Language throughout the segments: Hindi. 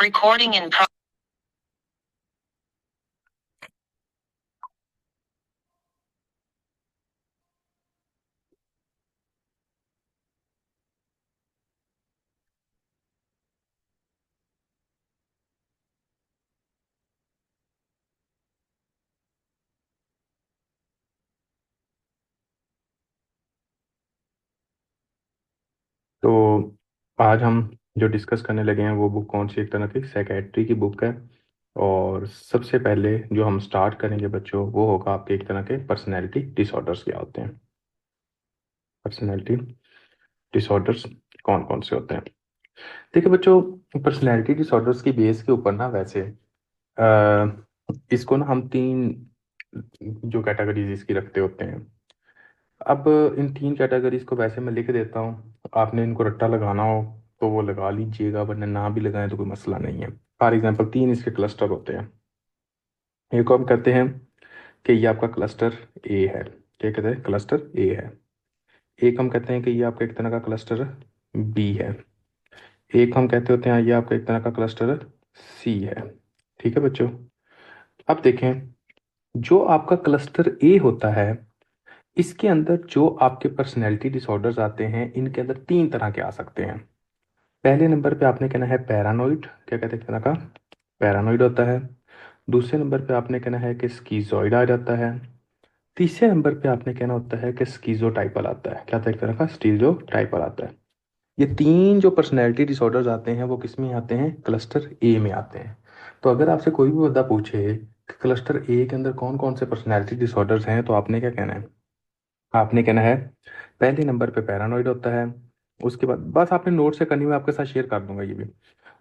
Recording in pro- तो आज हम जो डिस्कस करने लगे हैं वो बुक कौन सी, एक तरह की साइकेट्री की बुक है। और सबसे पहले जो हम स्टार्ट करेंगे बच्चों वो होगा आपके एक तरह के पर्सनैलिटी डिसऑर्डर्स। क्या होते हैं पर्सनैलिटी डिसऑर्डर्स, कौन कौन से होते हैं? देखिए बच्चों, पर्सनैलिटी डिसऑर्डर्स की बेस के ऊपर ना वैसे इसको ना हम तीन जो कैटेगरीज इसकी रखते होते हैं। अब इन तीन कैटेगरीज को वैसे मैं लिख देता हूँ, आपने इनको रट्टा लगाना हो तो वो लगा लीजिएगा, वरना ना भी लगाएं तो कोई मसला नहीं है। फॉर एग्जांपल तीन इसके क्लस्टर होते हैं। एक को हम कहते हैं कि ये आपका क्लस्टर ए है। क्या कहते हैं? क्लस्टर ए है। एक हम कहते हैं कि ये आपका एक तरह का क्लस्टर बी है। एक हम कहते होते हैं ये आपका एक तरह का क्लस्टर सी है। ठीक है बच्चों, अब देखें, जो आपका क्लस्टर ए होता है इसके अंदर जो आपके पर्सनैलिटी डिसऑर्डर्स आते हैं इनके अंदर तीन तरह के आ सकते हैं। पहले नंबर पे आपने कहना है पैरानोइड। क्या कहते हैं? कहना का पैरानोइड होता है। दूसरे नंबर पे आपने कहना है कि स्कीजॉइड आ जाता है। तीसरे नंबर पे आपने कहना होता है कि स्कीजोटाइपल आता है। क्या था? एक तरह का स्टीरियोटाइपल आता है। ये तीन जो पर्सनैलिटी डिसऑर्डर्स आते हैं वो किस में आते हैं? क्लस्टर ए में आते हैं। तो अगर आपसे कोई भी बंदा पूछे कि क्लस्टर ए के अंदर कौन कौन से पर्सनैलिटी डिसऑर्डर्स हैं तो आपने क्या कहना है? आपने कहना है पहले नंबर पे पैरानोइड होता है। उसके बाद बस आपने नोट से करनी, मैं आपके साथ शेयर कर दूंगा ये भी।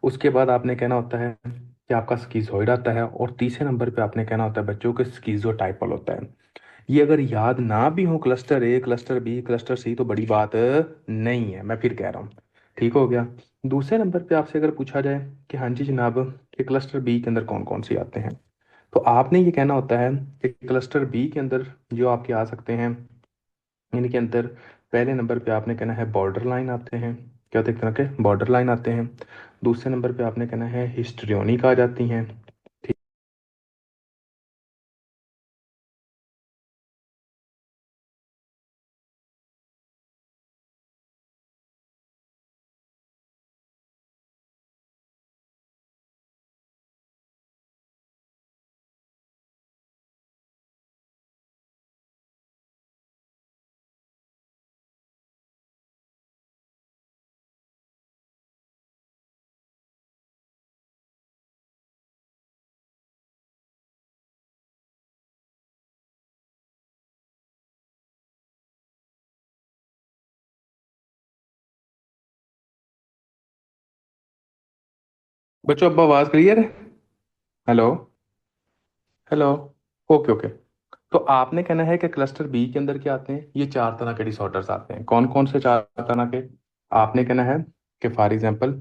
उसके बाद आपने कहना होता है कि आपका स्कीजोइड आता है। और तीसरे नंबर पे आपने कहना होता है बच्चों के स्कीजोटाइपल होता है। ये अगर याद ना भी हो, क्लस्टर ए, क्लस्टर बी, क्लस्टर सी, तो बड़ी बात नहीं है, मैं फिर कह रहा हूँ। ठीक हो गया। दूसरे नंबर पे आपसे अगर पूछा जाए कि हाँ जी जनाब, कि क्लस्टर बी के अंदर कौन कौन से आते हैं, तो आपने ये कहना होता है कि क्लस्टर बी के अंदर जो आपके आ सकते हैं इनके अंदर पहले नंबर पे आपने कहना है बॉर्डर लाइन आते हैं। क्या होते हैं? एक तरह के बॉर्डर लाइन आते हैं। दूसरे नंबर पे आपने कहना है हिस्ट्रियोनिक आ जाती हैं। ठीक। बच्चों अब आवाज क्लियर है? हेलो? हेलो? Okay okay. तो आपने कहना है कि क्लस्टर बी के अंदर क्या आते हैं? ये चार तरह के डिसऑर्डर्स आते हैं। कौन कौन से चार तरह के? आपने कहना है कि फॉर एग्जांपल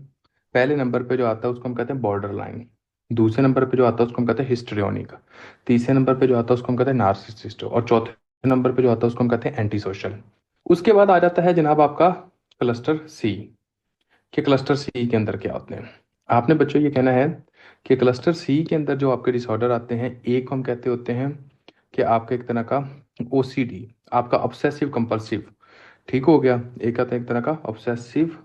पहले नंबर पे जो आता है उसको हम कहते हैं बॉर्डर लाइन। दूसरे नंबर पे जो आता है उसको हम कहते हैं हिस्ट्रियोनिक। तीसरे नंबर पे जो आता है उसको हम कहते हैं नार्सिसिस्ट। और चौथे नंबर पे जो आता है उसको हम कहते हैं एंटी सोशल। उसके बाद आ जाता है जनाब आपका क्लस्टर सी। कि क्लस्टर सी के अंदर क्या होते हैं? आपने बच्चों ये कहना है कि क्लस्टर सी के अंदर जो आपके डिसऑर्डर आते हैं, एक हम कहते होते हैं कि आपका एक तरह का ओसीडी, आपका ऑब्सेसिव कंपल्सिव। ठीक हो गया। एक आता है एक तरह का ऑब्सेसिव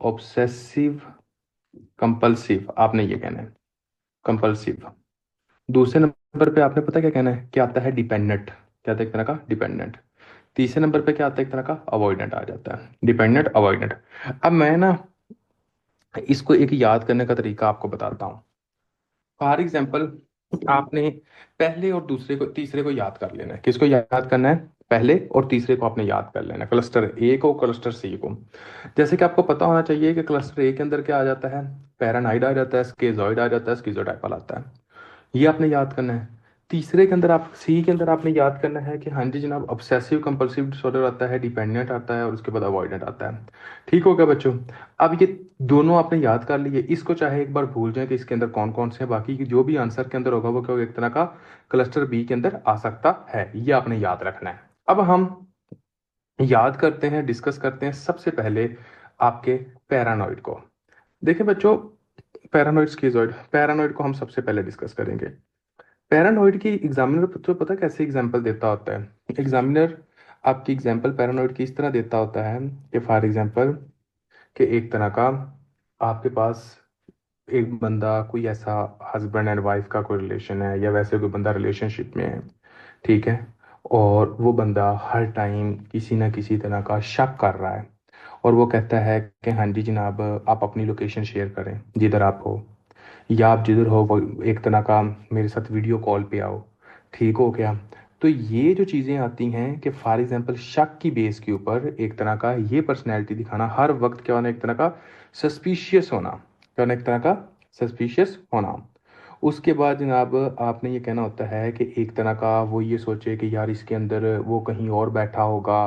ऑब्सेसिव कंपल्सिव, आपने ये कहना है कंपल्सिव। दूसरे नंबर पे आपने पता क्या कहना है? क्या आता है? डिपेंडेंट। क्या आता है? एक तरह का डिपेंडेंट। तीसरे नंबर पे क्या आता है? एक तरह का अवॉइडेंट आ जाता है। Dependent, avoidant. अब मैं ना इसको एक याद करने का तरीका आपको बताता हूँ। फॉर एग्जाम्पल आपने पहले और दूसरे को, तीसरे को याद कर लेना है। किसको याद करना है? पहले और तीसरे को आपने याद कर लेना है, क्लस्टर ए को, क्लस्टर सी को। जैसे कि आपको पता होना चाहिए कि क्लस्टर ए के अंदर क्या आ जाता है? पैरानाइड आ जाता है, स्केजॉइड आ जाता है, स्किजोटाइपल आता है। ये आपने याद करना है। तीसरे के अंदर, आप सी के अंदर आपने याद करना है कि हाँ जी जनाब, ऑब्सेसिव कंपल्सिव डिसऑर्डर आता है, डिपेंडेंट आता है, और उसके बाद अवॉइडेंट आता है। ठीक हो गया बच्चों? अब ये दोनों आपने याद कर लिए। इसको चाहे एक बार भूल जाए कि इसके अंदर कौन कौन से हैं, बाकी की जो भी आंसर के अंदर होगा वो क्या होगा? एक तरह का क्लस्टर बी के अंदर आ सकता है। ये आपने याद रखना है। अब हम याद करते हैं, डिस्कस करते हैं सबसे पहले आपके पैरानॉइड को। देखिए बच्चों, पैरानोइड स्किज़ॉइड, पैरानोइड को हम सबसे पहले डिस्कस करेंगे। पैरानोइड की एग्जामिनर तो पता कैसे एग्जाम्पल देता होता है? एग्जामिनर आपकी एग्जाम्पल पैरानोइड की इस तरह देता होता है कि फॉर एग्जाम्पल, कि एक तरह का आपके पास एक बंदा कोई ऐसा हस्बैंड एंड वाइफ का कोई रिलेशन है, या वैसे कोई बंदा रिलेशनशिप में है, ठीक है, और वो बंदा हर टाइम किसी ना किसी तरह का शक कर रहा है, और वो कहता है कि हाँ जी जनाब, आप अपनी लोकेशन शेयर करें जिधर आप हो, या आप जिधर हो वो एक तरह का मेरे साथ वीडियो कॉल पे आओ, ठीक हो क्या? तो ये जो चीज़ें आती हैं कि फॉर एग्जांपल शक की बेस के ऊपर एक तरह का ये पर्सनैलिटी दिखाना, हर वक्त क्या होना, एक तरह का सस्पिशियस होना, क्या होना, एक तरह का सस्पिशियस होना। उसके बाद जनाब आपने ये कहना होता है कि एक तरह का वो ये सोचे कि यार इसके अंदर वो कहीं और बैठा होगा,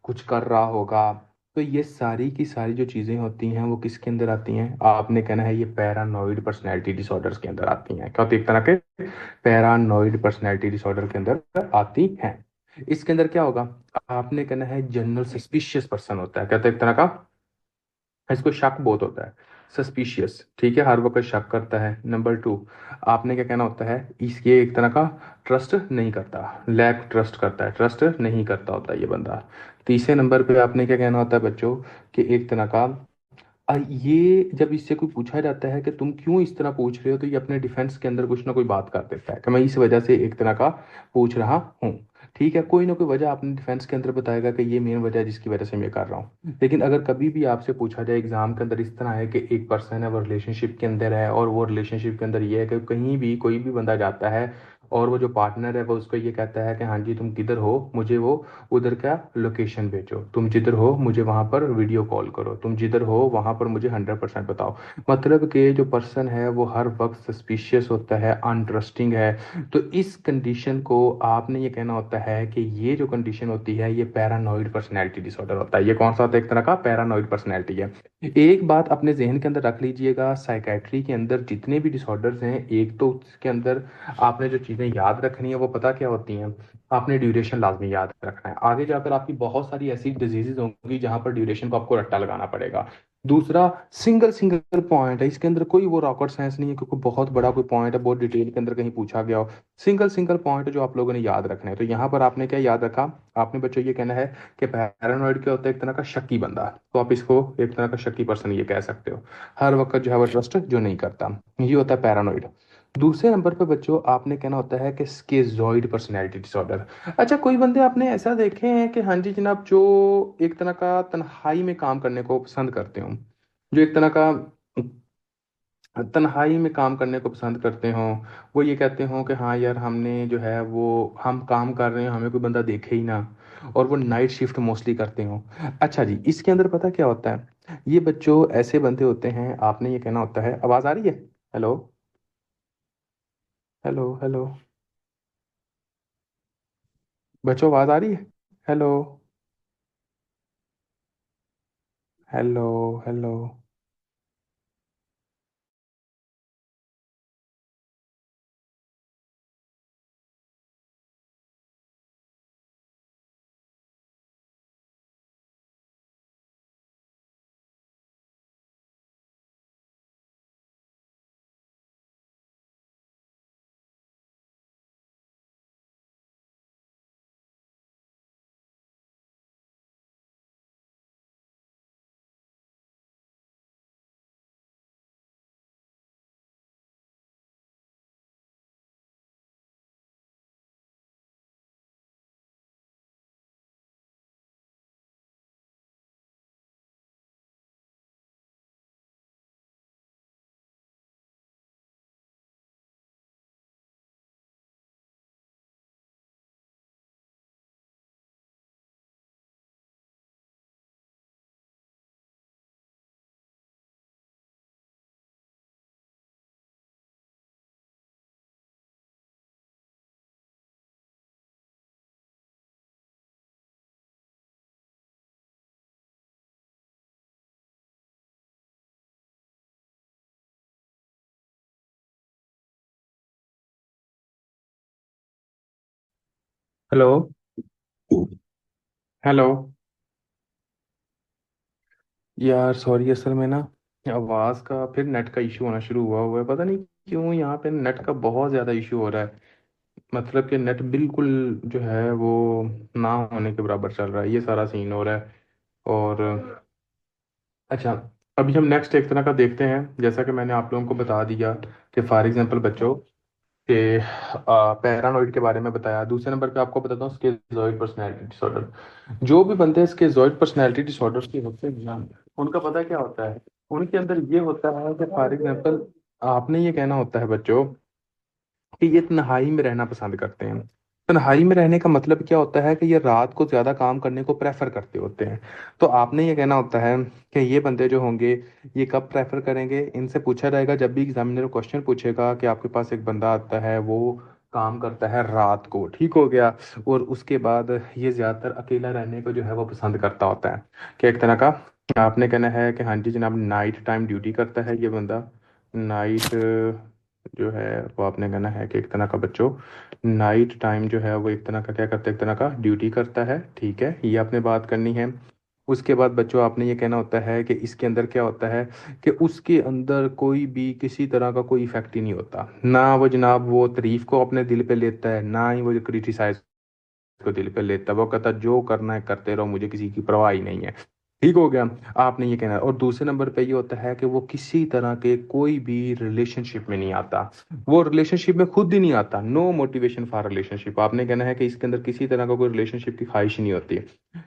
कुछ कर रहा होगा। तो ये सारी की सारी जो चीज़ें होती हैं वो किसके अंदर आती हैं? आपने कहना है ये पैरानॉइड पर्सनैलिटी डिसऑर्डर्स के अंदर आती हैं। क्या होती है? एक तरह के पैरानॉइड पर्सनैलिटी डिसऑर्डर के अंदर आती हैं। इसके अंदर क्या होगा? आपने कहना है जनरल सस्पिशियस पर्सन होता है। क्या होता है? एक तरह का इसको शक बहुत होता है, सस्पिशियस, ठीक है, हर वक्त शक करता है। नंबर टू, आपने क्या कहना होता है, इसके एक तरह का ट्रस्ट नहीं करता, लैक ट्रस्ट करता है, ट्रस्ट नहीं करता होता है ये बंदा। तीसरे नंबर पे आपने क्या कहना होता है बच्चों, कि एक तरह का ये जब इससे कोई पूछा जाता है कि तुम क्यों इस तरह पूछ रहे हो, तो ये अपने डिफेंस के अंदर कुछ ना कोई बात कर देता है कि मैं इस वजह से एक तरह का पूछ रहा हूँ। ठीक है, कोई ना कोई वजह अपने डिफेंस के अंदर बताएगा कि ये मेन वजह है जिसकी वजह से मैं कर रहा हूँ। लेकिन अगर कभी भी आपसे पूछा जाए एग्जाम के अंदर इस तरह है कि एक पर्सन है वो रिलेशनशिप के अंदर है, और वो रिलेशनशिप के अंदर ये है कि कहीं भी कोई भी बंदा जाता है और वो जो पार्टनर है वो उसको ये कहता है कि हाँ जी तुम किधर हो, मुझे वो उधर का लोकेशन भेजो, तुम जिधर हो मुझे वहां पर वीडियो कॉल करो, तुम जिधर हो वहां पर मुझे 100% बताओ। मतलब कि जो पर्सन है वो हर वक्त सस्पिशियस होता है, अनट्रस्टिंग है। तो इस कंडीशन को आपने ये कहना होता है कि ये जो कंडीशन होती है ये पैरानॉइड पर्सनैलिटी डिसऑर्डर होता है। ये कौन सा होता है? एक तरह का पैरानॉइड पर्सनैलिटी है। एक बात अपने जहन के अंदर रख लीजिएगा, साइकेट्री के अंदर जितने भी डिसऑर्डर्स हैं, एक तो उसके अंदर आपने जो चीज़ें याद रखनी है वो पता क्या होती हैं? आपने ड्यूरेशन लाजमी याद रखना है। आगे जाकर आपकी बहुत सारी ऐसी डिजीजेज होंगी जहां पर ड्यूरेशन को आपको रट्टा लगाना पड़ेगा। दूसरा, सिंगल सिंगल पॉइंट है, इसके अंदर कोई वो रॉकेट साइंस नहीं है क्योंकि बहुत बड़ा कोई पॉइंट है, बहुत डिटेल के अंदर कहीं पूछा गया हो। सिंगल सिंगल पॉइंट जो आप लोगों ने याद रखना है। तो यहाँ पर आपने क्या याद रखा? आपने बच्चों ये कहना है कि पैरानॉइड क्या होता है? एक तरह का शक्की बंदा। तो आप इसको एक तरह का शक्की पर्सन ये कह सकते हो, हर वक्त जो है वो ट्रस्ट जो नहीं करता, ये होता है पैरानॉइड। दूसरे नंबर पे बच्चों आपने कहना होता है कि स्किज़ॉइड पर्सनैलिटी डिसऑर्डर। अच्छा, कोई बंदे आपने ऐसा देखे हैं कि हाँ जी जनाब, जो एक तरह का तन्हाई में काम करने को पसंद करते हो, जो एक तरह का तन्हाई में काम करने को पसंद करते हो, वो ये कहते हो कि हाँ यार हमने जो है वो हम काम कर रहे हैं, हमें कोई बंदा देखे ही ना, और वो नाइट शिफ्ट मोस्टली करते हो। अच्छा जी, इसके अंदर पता क्या होता है? ये बच्चों ऐसे बंदे होते हैं, आपने ये कहना होता है, आवाज़ आ रही है? हेलो, हेलो, हेलो, बच्चों आवाज़ आ रही है? Hello, hello, hello. Hello, hello. यार सॉरी, असल में ना आवाज़ का फिर नेट का इशू होना शुरू हुआ है, पता नहीं क्यों यहाँ पे नेट का बहुत ज़्यादा इशू हो रहा है। मतलब कि नेट बिल्कुल जो है वो ना होने के बराबर चल रहा है, ये सारा सीन हो रहा है। और अच्छा, अभी हम नेक्स्ट एक तरह का देखते हैं। जैसा कि मैंने आप लोगों को बता दिया कि फॉर एग्जांपल बच्चों के पैरानॉइड के बारे में बताया। दूसरे नंबर पे आपको बताता हूँ स्किज़ोइड पर्सनैलिटी डिसऑर्डर। जो भी बंदे स्किज़ोइड पर्सनैलिटी डिसऑर्डर के होते हैं ना, उनका पता क्या होता है, उनके अंदर ये होता है कि फॉर एग्जांपल आपने ये कहना होता है बच्चों कि ये तन्हाई में रहना पसंद करते हैं। तन्हाई में रहने का मतलब क्या होता है कि ये रात को ज्यादा काम करने को प्रेफर करते होते हैं। तो आपने ये कहना होता है कि ये बंदे जो होंगे ये कब प्रेफर करेंगे, इनसे पूछा जाएगा जब भी एग्जामिनर क्वेश्चन पूछेगा कि आपके पास एक बंदा आता है वो काम करता है रात को, ठीक हो गया। और उसके बाद ये ज्यादातर अकेला रहने को जो है वो पसंद करता होता है, कि एक तरह का आपने कहना है कि हाँ जी जनाब नाइट टाइम ड्यूटी करता है ये बंदा। नाइट जो है वो आपने कहना है कि एक तरह का बच्चों नाइट टाइम जो है वो एक तरह का क्या करता है, एक तरह का ड्यूटी करता है, ठीक है, ये आपने बात करनी है। उसके बाद बच्चों आपने ये कहना होता है कि इसके अंदर क्या होता है कि उसके अंदर कोई भी किसी तरह का कोई इफेक्ट ही नहीं होता, ना वो जनाब वो तारीफ को अपने दिल पे लेता है, ना ही वो क्रिटिसाइज को दिल पे लेता है। वो कहता है जो करना है करते रहो, मुझे किसी की परवाह ही नहीं है, ठीक हो गया। आपने ये कहना है। और दूसरे नंबर पे ये होता है कि वो किसी तरह के कोई भी रिलेशनशिप में नहीं आता, वो रिलेशनशिप में खुद ही नहीं आता। नो मोटिवेशन फॉर रिलेशनशिप, आपने कहना है कि इसके अंदर किसी तरह का कोई रिलेशनशिप की ख्वाहिश ही नहीं होती,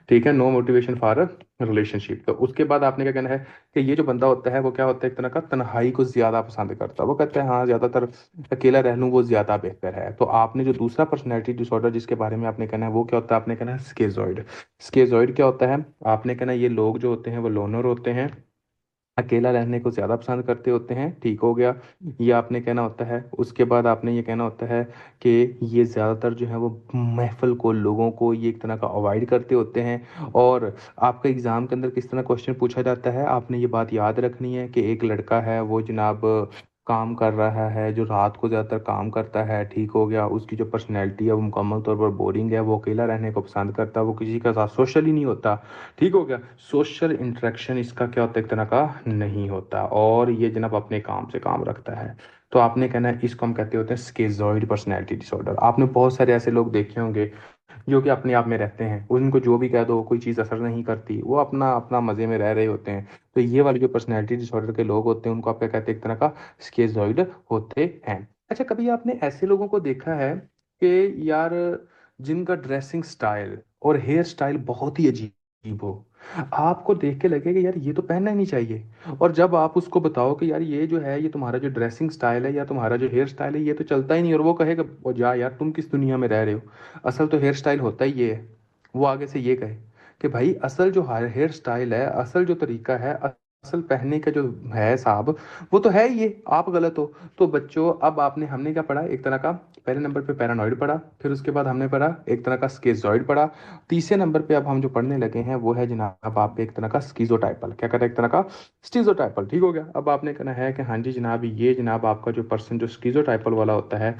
ठीक है, नो मोटिवेशन फॉर रिलेशनशिप। तो उसके बाद आपने क्या कहना है कि ये जो बंदा होता है वो क्या होता है, एक तरह का तन्हाई को ज्यादा पसंद करता है। वो कहता है हाँ ज्यादातर अकेला रह लूँ वो ज्यादा बेहतर है। तो आपने जो दूसरा पर्सनैलिटी डिसऑर्डर जिसके बारे में आपने कहना है वो क्या होता है, आपने कहना है स्केजॉइड। स्केजॉइड क्या होता है, आपने कहना है ये लोग जो होते हैं वो लोनर होते हैं, अकेला रहने को ज्यादा पसंद करते होते हैं, ठीक हो गया। ये आपने कहना होता है। उसके बाद आपने ये कहना होता है कि ये ज्यादातर जो है वो महफिल को, लोगों को ये एक तरह का अवॉइड करते होते हैं। और आपका एग्जाम के अंदर किस तरह क्वेश्चन पूछा जाता है, आपने ये बात याद रखनी है कि एक लड़का है वो जनाब काम कर रहा है, जो रात को ज़्यादातर काम करता है, ठीक हो गया। उसकी जो पर्सनैलिटी है वो मुकम्मल तौर पर बोरिंग है, वो अकेला रहने को पसंद करता है, वो किसी के साथ सोशल ही नहीं होता, ठीक हो गया। सोशल इंटरेक्शन इसका क्या होता है, एक तरह का नहीं होता, और ये जनाब अपने काम से काम रखता है। तो आपने कहना है इसको हम कहते होते हैं स्केजॉइड पर्सनैलिटी डिसऑर्डर। आपने बहुत सारे ऐसे लोग देखे होंगे जो कि अपने आप में रहते हैं, उनको जो भी कह दो कोई चीज़ असर नहीं करती, वो अपना अपना मज़े में रह रहे होते हैं। तो ये वाले जो पर्सनैलिटी डिसऑर्डर के लोग होते हैं उनको आप क्या कहते हैं, एक तरह का स्केजॉइड होते हैं। अच्छा, कभी आपने ऐसे लोगों को देखा है कि यार जिनका ड्रेसिंग स्टाइल और हेयर स्टाइल बहुत ही अजीब हो, आपको देख के लगे कि यार ये तो पहनना ही नहीं चाहिए, और जब आप उसको बताओ कि यार ये जो है ये तुम्हारा जो ड्रेसिंग स्टाइल है या तुम्हारा जो हेयर स्टाइल है ये तो चलता ही नहीं, और वो कहेगा ओ जा यार तुम किस दुनिया में रह रहे हो, असल तो हेयर स्टाइल होता ही ये है। वो आगे से ये कहे कि भाई असल जो हेयर स्टाइल है, असल जो तरीका है, असल पहनने का जो है साहब, वो तो है ही ये, आप गलत हो। तो बच्चों अब आपने हमने क्या पढ़ा, एक तरह का पहले नंबर पे पैरानॉइड पढ़ा, फिर उसके बाद हमने पढ़ा एक तरह का स्किज़ॉइड पढ़ा। तीसरे नंबर पे अब हम जो पढ़ने लगे हैं वो है जनाब आप एक तरह का स्किज़ोटाइपल, क्या कहते हैं, एक तरह का स्किज़ोटाइपल, ठीक हो गया। अब आपने कहना है कि हाँ जी जनाब ये जनाब आपका जो पर्सन जो स्किज़ोटाइपल वाला होता है,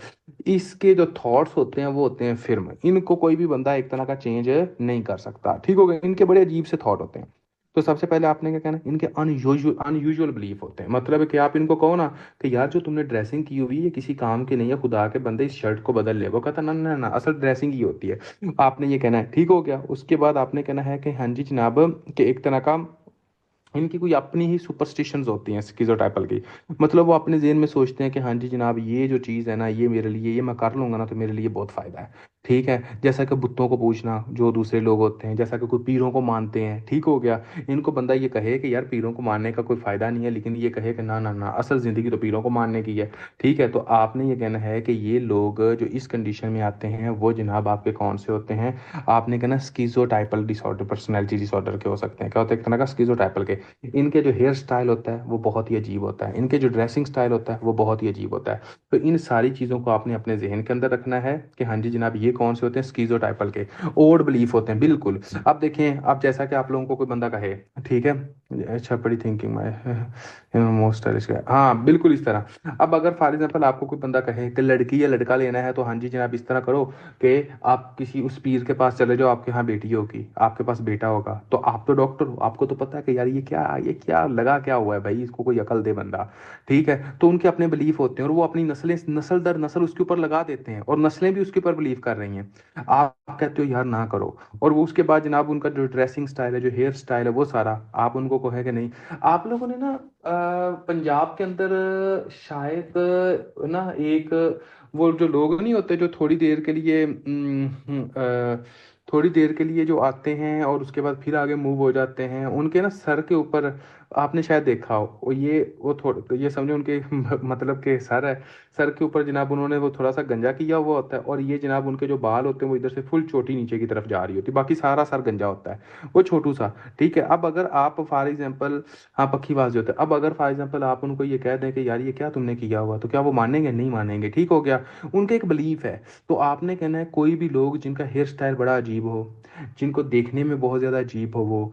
इसके जो थॉट्स होते हैं वो होते हैं फिल्म, इनको कोई भी बंदा एक तरह का चेंज नहीं कर सकता, ठीक हो गया। इनके बड़े अजीब से थॉट होते हैं। तो सबसे पहले आपने क्या कहना है, इनके अनयूजुअल अनयूजुअल बिलीफ होते हैं। मतलब है कि आप इनको कहो ना कि यार जो तुमने ड्रेसिंग की हुई है ये किसी काम की नहीं है, खुदा के बंदे इस शर्ट को बदल ले, वो कहता ना ना ना असल ड्रेसिंग ही होती है। आपने ये कहना है, ठीक हो गया। उसके बाद आपने कहना है कि हाँ जी जनाब कि एक तरह का इनकी कोई अपनी ही सुपरस्टिशंस होती हैं स्किज़ोटाइपल की। मतलब वो अपने जेहन में सोचते हैं कि हाँ जी जनाब ये जो चीज़ है ना ये मेरे लिए, ये मैं कर लूंगा ना तो मेरे लिए बहुत फायदा है, ठीक है। जैसा कि बुतों को पूछना जो दूसरे लोग होते हैं, जैसा कि कोई पीरों को मानते हैं, ठीक हो गया। इनको बंदा ये कहे कि यार पीरों को मानने का कोई फायदा नहीं है, लेकिन ये कहे कि ना ना ना असल जिंदगी तो पीरों को मानने की है, ठीक है। तो आपने ये कहना है कि ये लोग जो इस कंडीशन में आते हैं वो जनाब आपके कौन से होते हैं, आपने कहना स्किज़ोटाइपल डिसऑर्डर, पर्सनैलिटी डिसऑर्डर के हो सकते हैं। क्या होता है, एक तरह का स्किज़ोटाइपल के। इनके जो हेयर स्टाइल होता है वो बहुत ही अजीब होता है, इनके जो ड्रेसिंग स्टाइल होता है वो बहुत ही अजीब होता है। तो इन सारी चीज़ों को आपने अपने जहन के अंदर रखना है कि हाँ जी जनाब ये ये कौन से होते हैं, स्कीजोटाइपल के ओड बिलीफ होते हैं, बिल्कुल। अब देखें, अब जैसा कि आप लोगों को कोई बंदा कहे, ठीक है, अच्छा बड़ी थिंकिंग माय मोस्ट हाँ बिल्कुल इस तरह। अब अगर फॉर एग्जांपल आपको कोई बंदा कहे कि लड़की या लड़का लेना है, तो हाँ जी जनाब इस तरह करो कि आप किसी उस पीर के पास चले जाओ, आपके यहाँ बेटी होगी, आपके पास बेटा होगा, तो आप तो डॉक्टर हो, आपको तो पता है कि यार ये क्या लगा क्या हुआ है भाई, इसको कोई अकल दे बंदा। ठीक है, तो उनके अपने बिलीफ होते हैं और वो अपनी नस्लें नस्ल दर नस्ल उसके ऊपर लगा देते हैं, और नस्लें भी उसके ऊपर बिलीव कर रही हैं। आप कहते हो यार ना करो, और वो उसके बाद जनाब उनका जो ड्रेसिंग स्टाइल है, जो हेयर स्टाइल है, वो सारा आप उनको कहे कि नहीं। आप लोगों ने ना पंजाब के अंदर शायद ना एक वो जो लोग नहीं होते जो थोड़ी देर के लिए थोड़ी देर के लिए जो आते हैं और उसके बाद फिर आगे मूव हो जाते हैं, उनके ना सर के ऊपर आपने शायद देखा हो, वो थोड़ा तो ये समझो उनके मतलब के सर है, सर के ऊपर जनाब उन्होंने वो थोड़ा सा गंजा किया हुआ होता है, और ये जनाब उनके जो बाल होते हैं वो इधर से फुल चोटी नीचे की तरफ जा रही होती है, बाकी सारा सर गंजा होता है, वो छोटू सा। ठीक है, अब अगर आप फॉर एग्जाम्पल, हाँ पक्खीबाज जो होता है, अब अगर फॉर एग्जाम्पल आप उनको ये कह दें कि यार ये क्या तुमने किया हुआ, तो क्या वो मानेंगे, नहीं मानेंगे, ठीक हो गया। उनका एक बिलीफ है। तो आपने कहना है कोई भी लोग जिनका हेयर स्टाइल बड़ा अजीब हो, जिनको देखने में बहुत ज्यादा अजीब हो वो,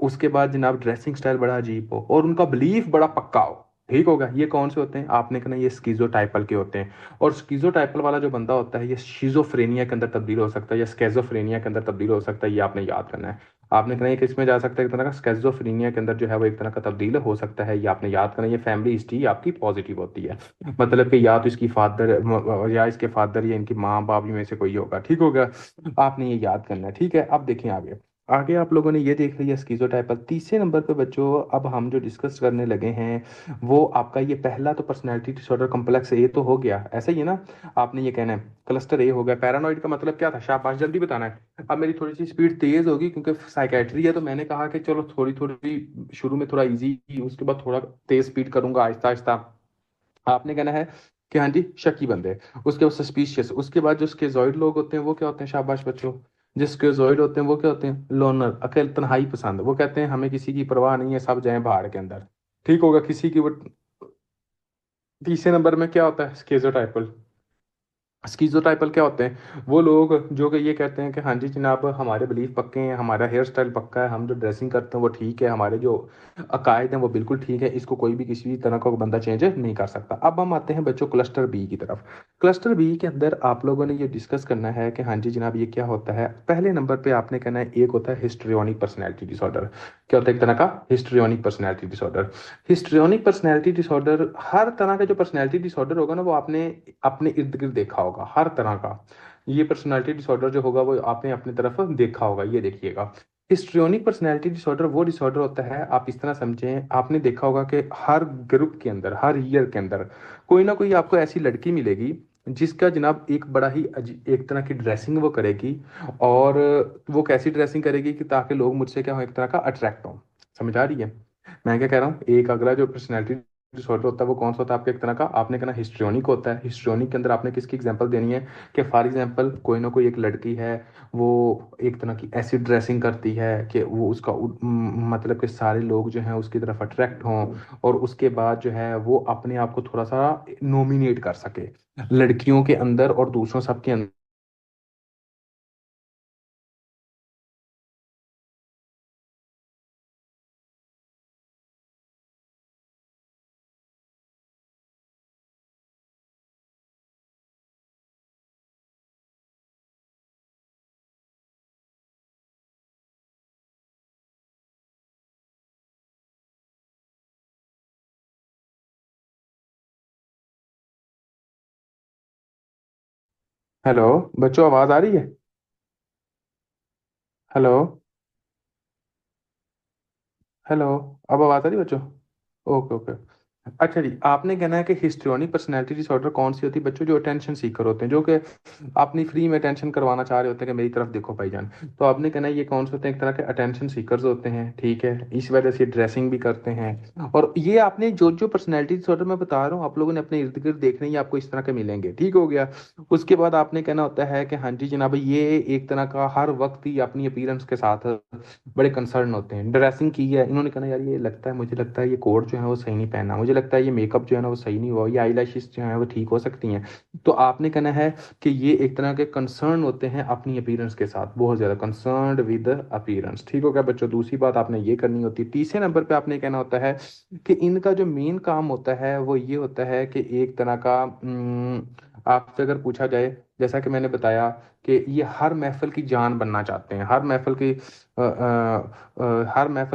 उसके बाद जनाब ड्रेसिंग स्टाइल बड़ा अजीब हो और उनका बिलीफ बड़ा पक्का हो, ठीक होगा, ये कौन से होते हैं, आपने कहना ये स्कीजोटाइपल के होते हैं। और स्कीजोटाइपल वाला जो बंदा होता है ये शिजोफ्रेनिया के अंदर तब्दील हो सकता है या स्केजोफ्रेनिया के अंदर तब्दील हो सकता है, ये आपने याद करना है। आपने कहना है कि इसमें जा सकता है एक तरह का स्केजोफ्रेनिया के अंदर जो है वो एक तरह का तब्दील हो सकता है, ये आपने याद करना है। ये फैमिली हिस्ट्री आपकी पॉजिटिव होती है, मतलब कि या तो इसकी फादर या इसके फादर या इनकी माँ बाप में से कोई होगा, ठीक होगा। आपने ये याद करना है, ठीक है। अब देखें आगे, आगे आप लोगों ने ये देख लिया स्कीजोटाइपल। तीसरे नंबर पे बच्चों अब हम जो डिस्कस करने लगे हैं वो आपका ये पहला तो पर्सनैलिटी डिसऑर्डर कॉम्प्लेक्स ए तो हो गया, ऐसा ही है ना। आपने ये कहना है क्लस्टर ए हो गया। पैरानॉइड का मतलब क्या था, शाबाश जल्दी बताना है। अब मेरी थोड़ी सी स्पीड तेज होगी क्योंकि साइकेट्री है, तो मैंने कहा कि चलो थोड़ी थोड़ी शुरू में थोड़ा इजी, उसके बाद थोड़ा तेज स्पीड करूंगा, आहिस्ता आहिस्ता। आपने कहना है कि हाँ जी शकी बंदे, उसके बाद सस्पिशियस, उसके बाद जो स्केजॉइड लोग होते हैं वो क्या होते हैं, शाबाश बच्चों। जो स्केजॉइड होते हैं वो क्या होते हैं, लोनर, अकेले तन्हाई पसंद, वो कहते हैं हमें किसी की परवाह नहीं है, सब जाएं बाहर के अंदर, ठीक होगा, किसी की वो। तीसरे नंबर में क्या होता है, स्केजोटाइपल। स्कीजोटाइपल क्या होते हैं, वो लोग जो कि ये कहते हैं कि हाँ जी जनाब हमारे बिलीफ पक्के हैं, हमारा हेयर स्टाइल पक्का है, हम जो ड्रेसिंग करते हैं वो ठीक है, हमारे जो अकायद हैं वो बिल्कुल ठीक है, इसको कोई भी किसी भी तरह का बंदा चेंज नहीं कर सकता। अब हम आते हैं बच्चों क्लस्टर बी की तरफ। क्लस्टर बी के अंदर आप लोगों ने ये डिस्कस करना है कि हाँ जी जनाब ये क्या होता है। पहले नंबर पे आपने कहना है एक होता है हिस्ट्रियोनिक पर्सनैलिटी डिसऑर्डर। क्या होता है, एक तरह का histrionic personality disorder. Histrionic personality disorder, हर तरह का जो पर्सनैलिटी डिसऑर्डर होगा ना वो आपने अपने इर्द गिर्द देखा होगा, हर तरह का। ये पर्सनैलिटी डिसऑर्डर जो होगा वो आपने अपनी तरफ देखा होगा, ये देखिएगा। हिस्ट्रियोनिक पर्सनैलिटी डिसऑर्डर वो डिसऑर्डर होता है, आप इस तरह समझें, आपने देखा होगा कि हर ग्रुप के अंदर, हर ईयर के अंदर कोई ना कोई आपको ऐसी लड़की मिलेगी जिसका जनाब एक बड़ा ही एक तरह की ड्रेसिंग वो करेगी, और वो कैसी ड्रेसिंग करेगी कि ताकि लोग मुझसे क्या हो, एक तरह का अट्रैक्ट हो। समझ आ रही है मैं क्या कह रहा हूँ। एक अगला जो पर्सनैलिटी डिसऑर्डर होता है वो कौन सा होता है आपके, एक तरह का आपने कहना हिस्ट्रियोनिक होता है। हिस्ट्रियोनिक के अंदर आपने किसकी एग्जांपल देनी है कि फॉर एग्जांपल कोई ना कोई एक लड़की है, वो एक तरह की ऐसी ड्रेसिंग करती है कि वो उसका मतलब कि सारे लोग जो हैं उसकी तरफ अट्रैक्ट हों, और उसके बाद जो है वो अपने आप को थोड़ा सा नोमिनेट कर सके लड़कियों के अंदर और दूसरों सबके अंदर। हेलो बच्चों, आवाज आ रही है। हेलो। हेलो। अब आवाज आ रही है बच्चों। Okay okay. अच्छा जी, आपने कहना है कि हिस्ट्रियोनिक पर्सनैलिटी डिसऑर्डर कौन सी होती है बच्चों, जो अटेंशन सीकर होते हैं, जो कि अपनी फ्री में अटेंशन करवाना चाह रहे होते हैं कि मेरी तरफ देखो भाईजान। तो आपने कहना है ये कौन से होते हैं, एक तरह के अटेंशन सीकर्स होते हैं, ठीक है, इस वजह से ड्रेसिंग भी करते हैं। और ये आपने जो जो पर्सनैलिटी डिसऑर्डर मैं बता रहा हूँ आप लोगों ने अपने इर्द गिर्द देखने ही आपको इस तरह के मिलेंगे, ठीक हो गया। उसके बाद आपने कहना होता है कि हाँ जी जनाब ये एक तरह का हर वक्त ही अपनी अपीयरेंस के साथ बड़े कंसर्न होते हैं। ड्रेसिंग की है इन्होंने, कहना यार ये लगता है, मुझे लगता है ये कोट जो है वो सही नहीं पहना, मुझे मुझे लगता है ये मेकअप जो है ना वो सही नहीं हुआ, ये आईलैशेस जो है वो ठीक हो सकती हैं। तो आपने कहना है कि ये एक तरह के कंसर्न होते हैं अपनी अपीयरेंस के साथ, बहुत ज़्यादा कंसर्न्ड विद अपीयरेंस। ठीक हो गया बच्चों, दूसरी बात आपने ये करनी होती है। तीसरे नंबर पे आपने कहना होता है कि इनका जो मेन काम होता है वो ये होता है कि एक तरह का आपसे अगर पूछा जाए, जैसा कि मैंने बताया कि ये हर महफिल की जान बनना चाहते हैं। हर महफिल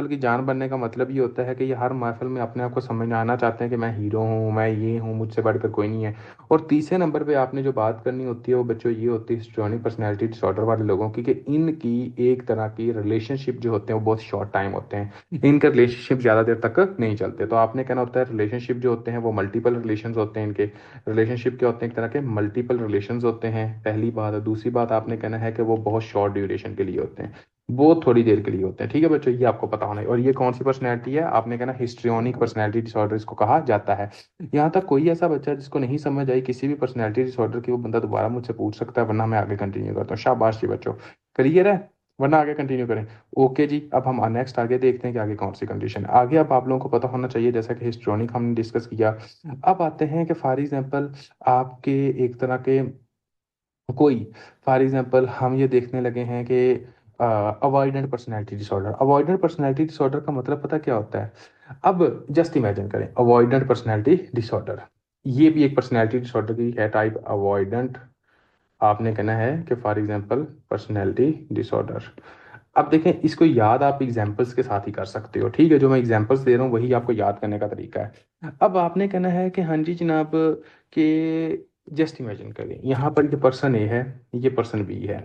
की जान बनने का मतलब ये होता है कि ये हर महफिल में अपने आप को समझ आना चाहते हैं कि मैं हीरो हूँ, मैं ये हूँ, मुझसे बढ़कर कोई नहीं है। और तीसरे नंबर पे आपने जो बात करनी होती है वो बच्चों ये होती है हिस्ट्रोनिक पर्सनैलिटी डिसऑर्डर वाले लोगों की, कि इनकी एक तरह की रिलेशनशिप जो होते हैं वो बहुत शॉर्ट टाइम होते हैं, इनके रिलेशनशिप ज़्यादा देर तक नहीं चलते। तो आपने कहना होता है रिलेशनशिप जो होते हैं वो मल्टीपल रिलेशन होते हैं। इनके रिलेशनशिप क्या होते हैं, एक तरह के मल्टीपल रिलेशंस होते हैं, पहली बात है। दूसरी बात आपने कहना है कि वो बहुत शॉर्ट ड्यूरेशन के लिए होते हैं, वो थोड़ी देर के लिए होते हैं। ठीक है बच्चों, ये आपको पता होना है। और ये कौन सी पर्सनैलिटी है, आपने कहना हिस्ट्रियोनिक पर्सनैलिटी डिसऑर्डर इसको कहा जाता है। यहाँ तक कोई ऐसा बच्चा जिसको नहीं समझ आई किसी भी पर्सनैलिटी डिसऑर्डर की, वो बंदा दोबारा मुझसे पूछ सकता है, वरना मैं आगे कंटिन्यू करता हूँ। शाबाश जी बच्चों, क्लियर है, वरना आगे कंटिन्यू करें। ओके जी, अब हम नेक्स्ट आगे देखते हैं कि आगे कौन सी कंडीशन है। आगे अब आप लोगों को पता होना चाहिए, जैसा कि हिस्ट्रोनिक हमने डिस्कस किया। अब आते हैं कि फॉर एग्जांपल आपके एक तरह के कोई, फॉर एग्जांपल हम ये देखने लगे हैं कि avoidant personality disorder. Avoidant personality disorder का मतलब पता क्या होता है? अब जस्ट इमेजिन करें अवॉइडेंट पर्सनैलिटी डिसऑर्डर, ये भी एक पर्सनैलिटी डिसऑर्डर की है टाइप, अवॉइडेंट। आपने कहना है कि फॉर एग्जांपल पर्सनैलिटी डिसऑर्डर। अब देखें, इसको याद आप एग्जांपल्स के साथ ही कर सकते हो। ठीक है, जो मैं एग्जांपल्स दे रहा हूँ वही आपको याद करने का तरीका है। अब आपने कहना है कि हाँ जी जनाब, कि जस्ट इमेजिन करें यहाँ पर ये पर्सन ए है, ये पर्सन बी है।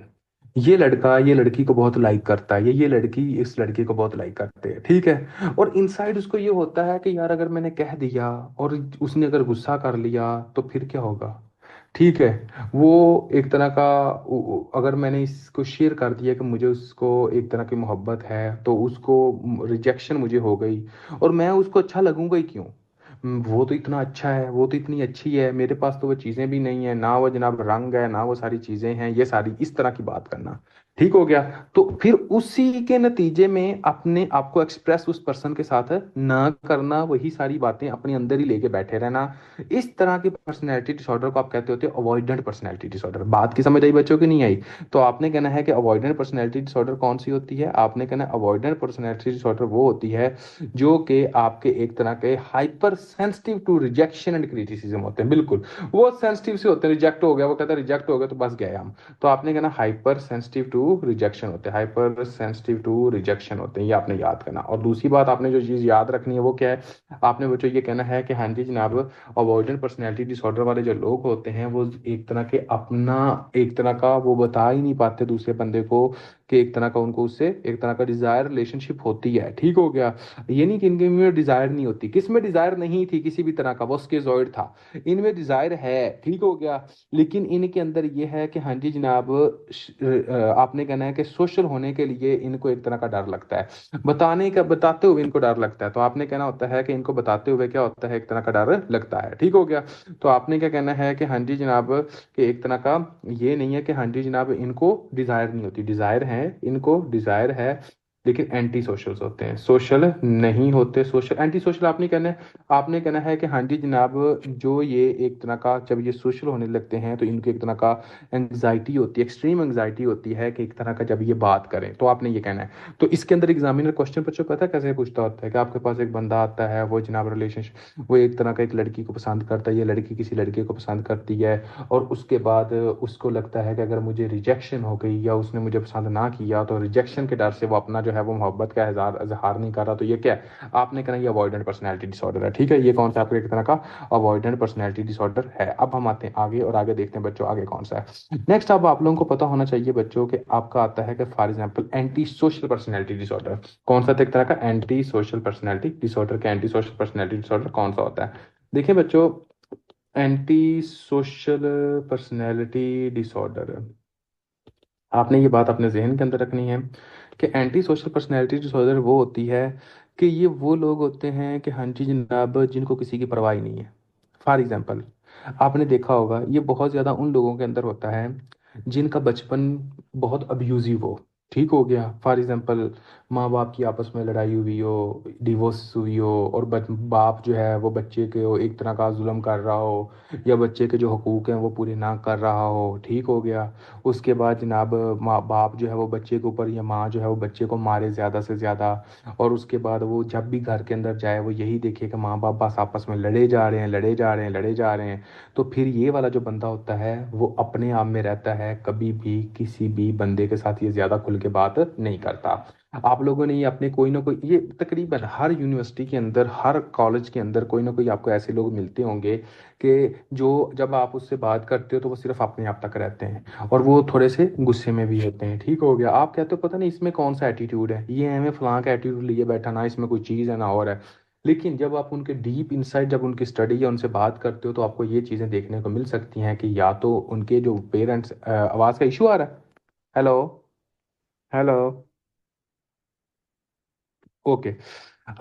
ये लड़का ये लड़की को बहुत लाइक करता है, ये लड़की इस लड़के को बहुत लाइक करते हैं। ठीक है, और इनसाइड उसको ये होता है कि यार अगर मैंने कह दिया और उसने अगर गुस्सा कर लिया तो फिर क्या होगा। ठीक है, वो एक तरह का अगर मैंने इसको शेयर कर दिया कि मुझे उसको एक तरह की मोहब्बत है, तो उसको रिजेक्शन मुझे हो गई, और मैं उसको अच्छा लगूंगा ही क्यों? वो तो इतना अच्छा है, वो तो इतनी अच्छी है, मेरे पास तो वो चीज़ें भी नहीं है ना, वो जनाब रंग है ना, वो सारी चीज़ें हैं, ये सारी इस तरह की बात करना। ठीक हो गया। तो फिर उसी के नतीजे में अपने आप को एक्सप्रेस उस पर्सन के साथ ना करना, वही सारी बातें अपने अंदर ही लेके बैठे रहना, इस तरह की पर्सनैलिटी डिसऑर्डर को आप कहते होते हो अवॉइडेंट पर्सनैलिटी डिसऑर्डर। बात की समझ आई बच्चों की नहीं आई? तो आपने कहना है कि अवॉइडेंट पर्सनैलिटी डिसऑर्डर कौन सी होती है? आपने कहना है अवॉइडेंट पर्सनैलिटी डिसऑर्डर वो होती है जो कि आपके एक तरह के hyper sensitive to rejection and criticism होते हैं। बिल्कुल, वो सेंसिटिव से होते हैं, रिजेक्ट हो गया, वो कहता है रिजेक्ट हो गया तो बस गए हम। तो आपने कहना हाइपर सेंसिटिव टू रिजेक्शन होते हैं, हाइपर सेंसिटिव टू रिजेक्शन होते हैं, ये आपने याद करना। और दूसरी बात आपने जो चीज़ याद रखनी है वो क्या है? आपने बच्चों ये कहना है कि हाँ जी जनाब, अवॉइडेंट पर्सनैलिटी डिसऑर्डर वाले जो लोग होते हैं वो एक तरह के अपना एक तरह का वो बता ही नहीं पाते दूसरे बंदे को कि एक तरह का उनको उससे एक तरह का डिजायर रिलेशनशिप होती है। ठीक हो गया, ये नहीं कि इनके में डिजायर नहीं होती, किस में डिजायर नहीं थी किसी भी तरह का, वो स्किज़ॉइड था। इनमें डिजायर है, ठीक हो गया, लेकिन इनके अंदर ये है कि हाँ जी जनाब, आपने कहना है कि सोशल होने के लिए इनको एक तरह का डर लगता है, बताने का बताते हुए इनको डर लगता है। तो आपने कहना होता है कि इनको बताते हुए क्या होता है, एक तरह का डर लगता है। ठीक हो गया। तो आपने क्या कहना है कि हाँ जी जनाब, कि एक तरह का ये नहीं है कि हाँ जी जनाब इनको डिजायर नहीं होती, डिजायर है, इनको डिजायर है, लेकिन एंटी सोशल्स होते हैं, सोशल नहीं होते। सोशल एंटी सोशल आपने कहना है कि हाँ जी जनाब, जो ये एक तरह का जब ये सोशल होने लगते हैं तो इनको एक तरह का एंग्जाइटी होती है, एक्सट्रीम एंग्जाइटी होती है कि एक तरह का जब ये बात करें, तो आपने ये कहना है। तो इसके अंदर एग्जामिनर क्वेश्चन बच्चों पता है कैसे पूछता होता है कि आपके पास एक बंदा आता है, वो जनाब रिलेशनशिप, वो एक तरह का एक लड़की को पसंद करता है, ये लड़की किसी लड़के को पसंद करती है, और उसके बाद उसको लगता है कि अगर मुझे रिजेक्शन हो गई या उसने मुझे पसंद ना किया, तो रिजेक्शन के डर से वो अपना जो है वो मोहब्बत का इजहार नहीं कर रहा। तो ये क्या है? आपने कहना ये अवॉइडेंट पर्सनैलिटी डिसऑर्डर है। ठीक है, ये कौन सा आपका एक तरह का अवॉइडेंट पर्सनैलिटी डिसऑर्डर है। अब हम आते हैं आगे, और आगे देखते हैं बच्चों आगे कौन सा है। नेक्स्ट, अब आप लोगों को पता होना चाहिए बच्चों कि आपका आता है कि for example anti social personality disorder. कौन सा एक तरह का एंटी सोशल पर्सनैलिटी डिसऑर्डर? का एंटी सोशल पर्सनैलिटी डिसऑर्डर कौन सा होता है? देखिए बच्चों, एंटी सोशल पर्सनैलिटी डिसऑर्डर, आपने ये बात अपने जहन के अंदर रखनी है कि एंटी सोशल पर्सनैलिटी डिसऑर्डर वो होती है कि ये वो लोग होते हैं कि हाँ जी जनाब, जिनको किसी की परवाह ही नहीं है। फॉर एग्जांपल, आपने देखा होगा ये बहुत ज़्यादा उन लोगों के अंदर होता है जिनका बचपन बहुत अब्यूजिव हो। ठीक हो गया। फॉर एग्जाम्पल, माँ बाप की आपस में लड़ाई हुई हो, डिवोर्स हुई हो, और बाप जो है वो बच्चे के एक तरह का जुल्म कर रहा हो, या बच्चे के जो हकूक़ हैं वो पूरे ना कर रहा हो, ठीक हो गया। उसके बाद जनाब, माँ बाप जो है वो बच्चे के ऊपर, या माँ जो है वो बच्चे को मारे ज़्यादा से ज़्यादा, और उसके बाद वो जब भी घर के अंदर जाए वो यही देखे कि माँ बाप बस आपस में लड़े जा रहे हैं, लड़े जा रहे हैं, लड़े जा रहे हैं। तो फिर ये वाला जो बंदा होता है वो अपने आप में रहता है, कभी भी किसी भी बंदे के साथ ये ज्यादा खुल के बात नहीं करता। आप लोगों ने ये अपने कोई ना कोई, ये तकरीबन हर यूनिवर्सिटी के अंदर, हर कॉलेज के अंदर कोई ना कोई आपको ऐसे लोग मिलते होंगे कि जो जब आप उससे बात करते हो तो वो सिर्फ अपने आप तक रहते हैं, और वो थोड़े से गुस्से में भी होते हैं। ठीक हो गया। आप कहते हो पता नहीं इसमें कौन सा एटीट्यूड है, ये हमें फलां का एटीट्यूड लिए बैठा, ना इसमें कोई चीज़ है ना और है। लेकिन जब आप उनके डीप इनसाइड, जब उनकी स्टडी या उनसे बात करते हो, तो आपको ये चीज़ें देखने को मिल सकती हैं कि या तो उनके जो पेरेंट्स, आवाज़ का इशू आ रहा है। हेलो। हेलो। ओके।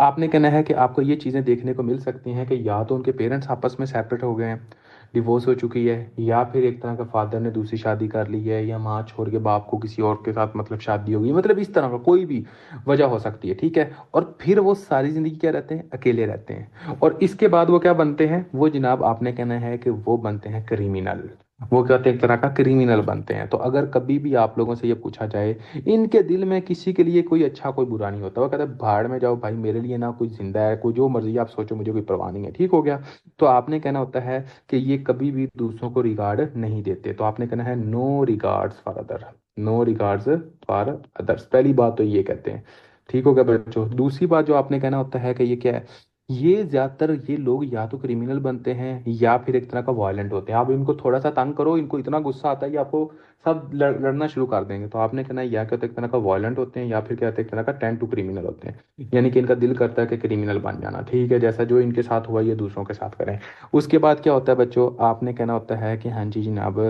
आपने कहना है कि आपको ये चीज़ें देखने को मिल सकती हैं कि या तो उनके पेरेंट्स आपस में सेपरेट हो गए हैं, डिवोर्स हो चुकी है, या फिर एक तरह का फादर ने दूसरी शादी कर ली है, या माँ छोड़ के बाप को किसी और के साथ मतलब शादी हो गई, मतलब इस तरह का कोई भी वजह हो सकती है। ठीक है। और फिर वो सारी जिंदगी क्या रहते हैं, अकेले रहते हैं, और इसके बाद वो क्या बनते हैं, वो जनाब आपने कहना है कि वो बनते हैं क्रिमिनल। वो कहते हैं एक तरह का क्रिमिनल बनते हैं। तो अगर कभी भी आप लोगों से ये पूछा जाए, इनके दिल में किसी के लिए कोई अच्छा कोई बुरा नहीं होता, वो कहता है भाड़ में जाओ भाई, मेरे लिए ना कोई जिंदा है, कोई जो मर्जी आप सोचो, मुझे कोई परवाह नहीं है। ठीक हो गया। तो आपने कहना होता है कि ये कभी भी दूसरों को रिगार्ड नहीं देते। तो आपने कहना है no regards for other, no regards for others. पहली बात तो ये कहते हैं। ठीक हो गया बच्चों। दूसरी बात जो आपने कहना होता है कि ये क्या है, ये ज्यादातर ये लोग या तो क्रिमिनल बनते हैं या फिर एक तरह का वायलेंट होते हैं। आप इनको थोड़ा सा तंग करो, इनको इतना गुस्सा आता है कि आपको सब लड़ना शुरू कर देंगे। तो आपने कहना है या क्या होता है, एक तरह का वायलेंट होते हैं, या फिर क्या होता है, एक तरह का टेन टू क्रिमिनल होते हैं, यानी कि इनका दिल करता है कि क्रिमिनल बन जाना। ठीक है, जैसा जो इनके साथ हुआ ये दूसरों के साथ करें। उसके बाद क्या होता है बच्चों, आपने कहना होता है कि हाँ जी जनाब,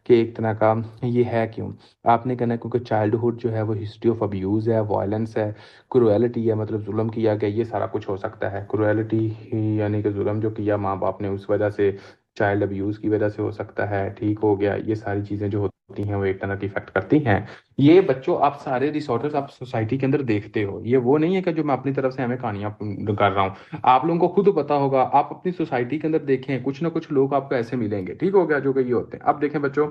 कि एक तरह का ये है क्यों। आपने कहना है क्योंकि चाइल्डहुड जो है वो हिस्ट्री ऑफ अब्यूज़ है, वायलेंस है, क्रुएलिटी है, मतलब जुल्म किया गया, ये सारा कुछ हो सकता है। क्रुएलिटी यानी कि जुल्म जो किया माँ बाप ने, उस वजह से, चाइल्ड अब्यूज़ की वजह से हो सकता है। ठीक हो गया। ये सारी चीज़ें जो होती हैं वो एक तरह की इफेक्ट करती हैं। ये बच्चों आप सारे डिसऑर्डर्स आप सोसाइटी के अंदर देखते हो, ये वो नहीं है कि जो मैं अपनी तरफ से हमें कहानियां कर रहा हूँ। आप लोगों को खुद पता होगा, आप अपनी सोसाइटी के अंदर देखें, कुछ ना कुछ लोग आपको ऐसे मिलेंगे। ठीक हो गया, जो कि ये होते हैं। अब देखें बच्चों,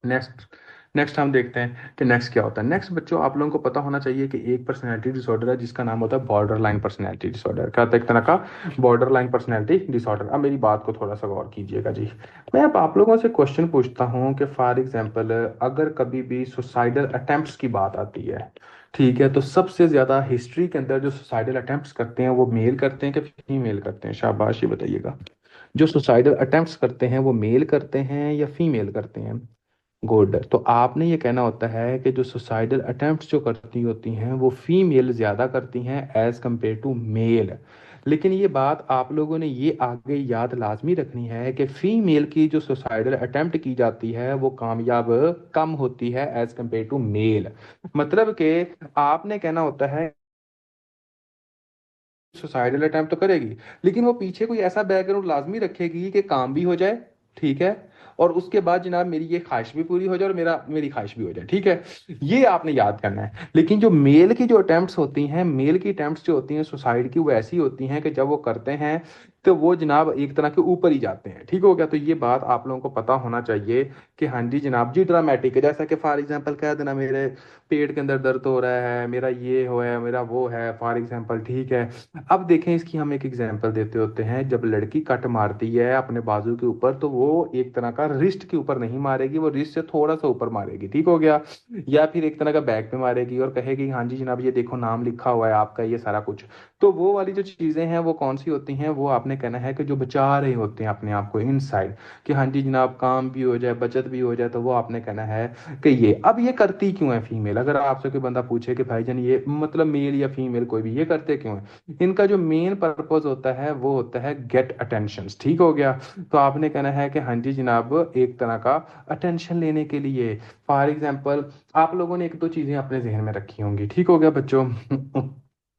नेक्स्ट नेक्स्ट हम देखते हैं कि नेक्स्ट क्या होता है। नेक्स्ट बच्चों आप लोगों को पता होना चाहिए कि एक पर्सनैलिटी डिसऑर्डर है जिसका नाम होता है बॉर्डर लाइन पर्सनैलिटी डिसऑर्डर। क्या होता है, एक तरह का बॉर्डर लाइन पर्सनैलिटी डिसऑर्डर। अब मेरी बात को थोड़ा सा गौर कीजिएगा जी। मैं अब आप लोगों से क्वेश्चन पूछता हूँ कि फॉर एग्जाम्पल, अगर कभी भी सुसाइडल अटेम्प्ट्स की बात आती है, ठीक है, तो सबसे ज्यादा हिस्ट्री के अंदर जो सुसाइडल अटेम्प्ट्स करते हैं वो मेल करते हैं कि फीमेल करते हैं, शाबाश ये बताइएगा। जो सुसाइडल अटेम्प्ट्स करते हैं वो मेल करते हैं या फीमेल करते हैं। गुड। तो आपने ये कहना होता है कि जो सुसाइडल अटेम्प्ट्स जो करती होती हैं वो फीमेल ज़्यादा करती हैं एज कंपेयर टू मेल। लेकिन ये बात आप लोगों ने ये आगे याद लाजमी रखनी है कि फीमेल की जो सुसाइडल अटेम्प्ट की जाती है वो कामयाब कम होती है एज कंपेयर टू मेल। मतलब कि आपने कहना होता है सुसाइडल अटेम्प्ट तो करेगी, लेकिन वो पीछे कोई ऐसा बैकग्राउंड लाजमी रखेगी कि काम भी हो जाए, ठीक है, और उसके बाद जनाब मेरी ये ख्वाहिश भी पूरी हो जाए और मेरी ख्वाहिश भी हो जाए। ठीक है, ये आपने याद करना है। लेकिन जो मेल की जो अटेम्प्ट्स होती हैं, मेल की अटेम्प्ट्स जो होती हैं सुसाइड की, वो ऐसी होती हैं कि जब वो करते हैं तो वो जनाब एक तरह के ऊपर ही जाते हैं। ठीक हो गया। तो ये बात आप लोगों को पता होना चाहिए कि हाँ जी जनाब जी, ड्रामेटिक है, जैसा कि फॉर एग्जांपल कह देना मेरे पेट के अंदर दर्द हो रहा है, मेरा ये हो है, मेरा वो है, फॉर एग्जांपल। ठीक है। अब देखें, इसकी हम एक एग्जांपल देते होते हैं। जब लड़की कट मारती है अपने बाजू के ऊपर, तो वो एक तरह का रिस्ट के ऊपर नहीं मारेगी, वो रिस्ट से थोड़ा सा ऊपर मारेगी। ठीक हो गया। या फिर एक तरह का बैक पे मारेगी और कहेगी हाँ जी जनाब ये देखो नाम लिखा हुआ है आपका, ये सारा कुछ। तो वो वाली जो चीजें हैं वो कौन सी होती हैं, वो आपने कहना है कि जो बचा रहे होते हैं अपने आप को इनसाइड, कि हाँ जी जनाब काम भी हो जाए, बचत भी हो जाए। तो वो आपने कहना है कि ये, अब ये करती क्यों है फीमेल, अगर आपसे कोई बंदा पूछे कि भाईजान ये मतलब मेल या फीमेल कोई भी, ये करते क्यों है, इनका जो मेन पर्पस होता है वो होता है गेट अटेंशन। ठीक हो गया। तो आपने कहना है कि हाँ जी जनाब एक तरह का अटेंशन लेने के लिए। फॉर एग्जाम्पल, आप लोगों ने एक दो चीजें अपने जहन में रखी होंगी। ठीक हो गया बच्चों।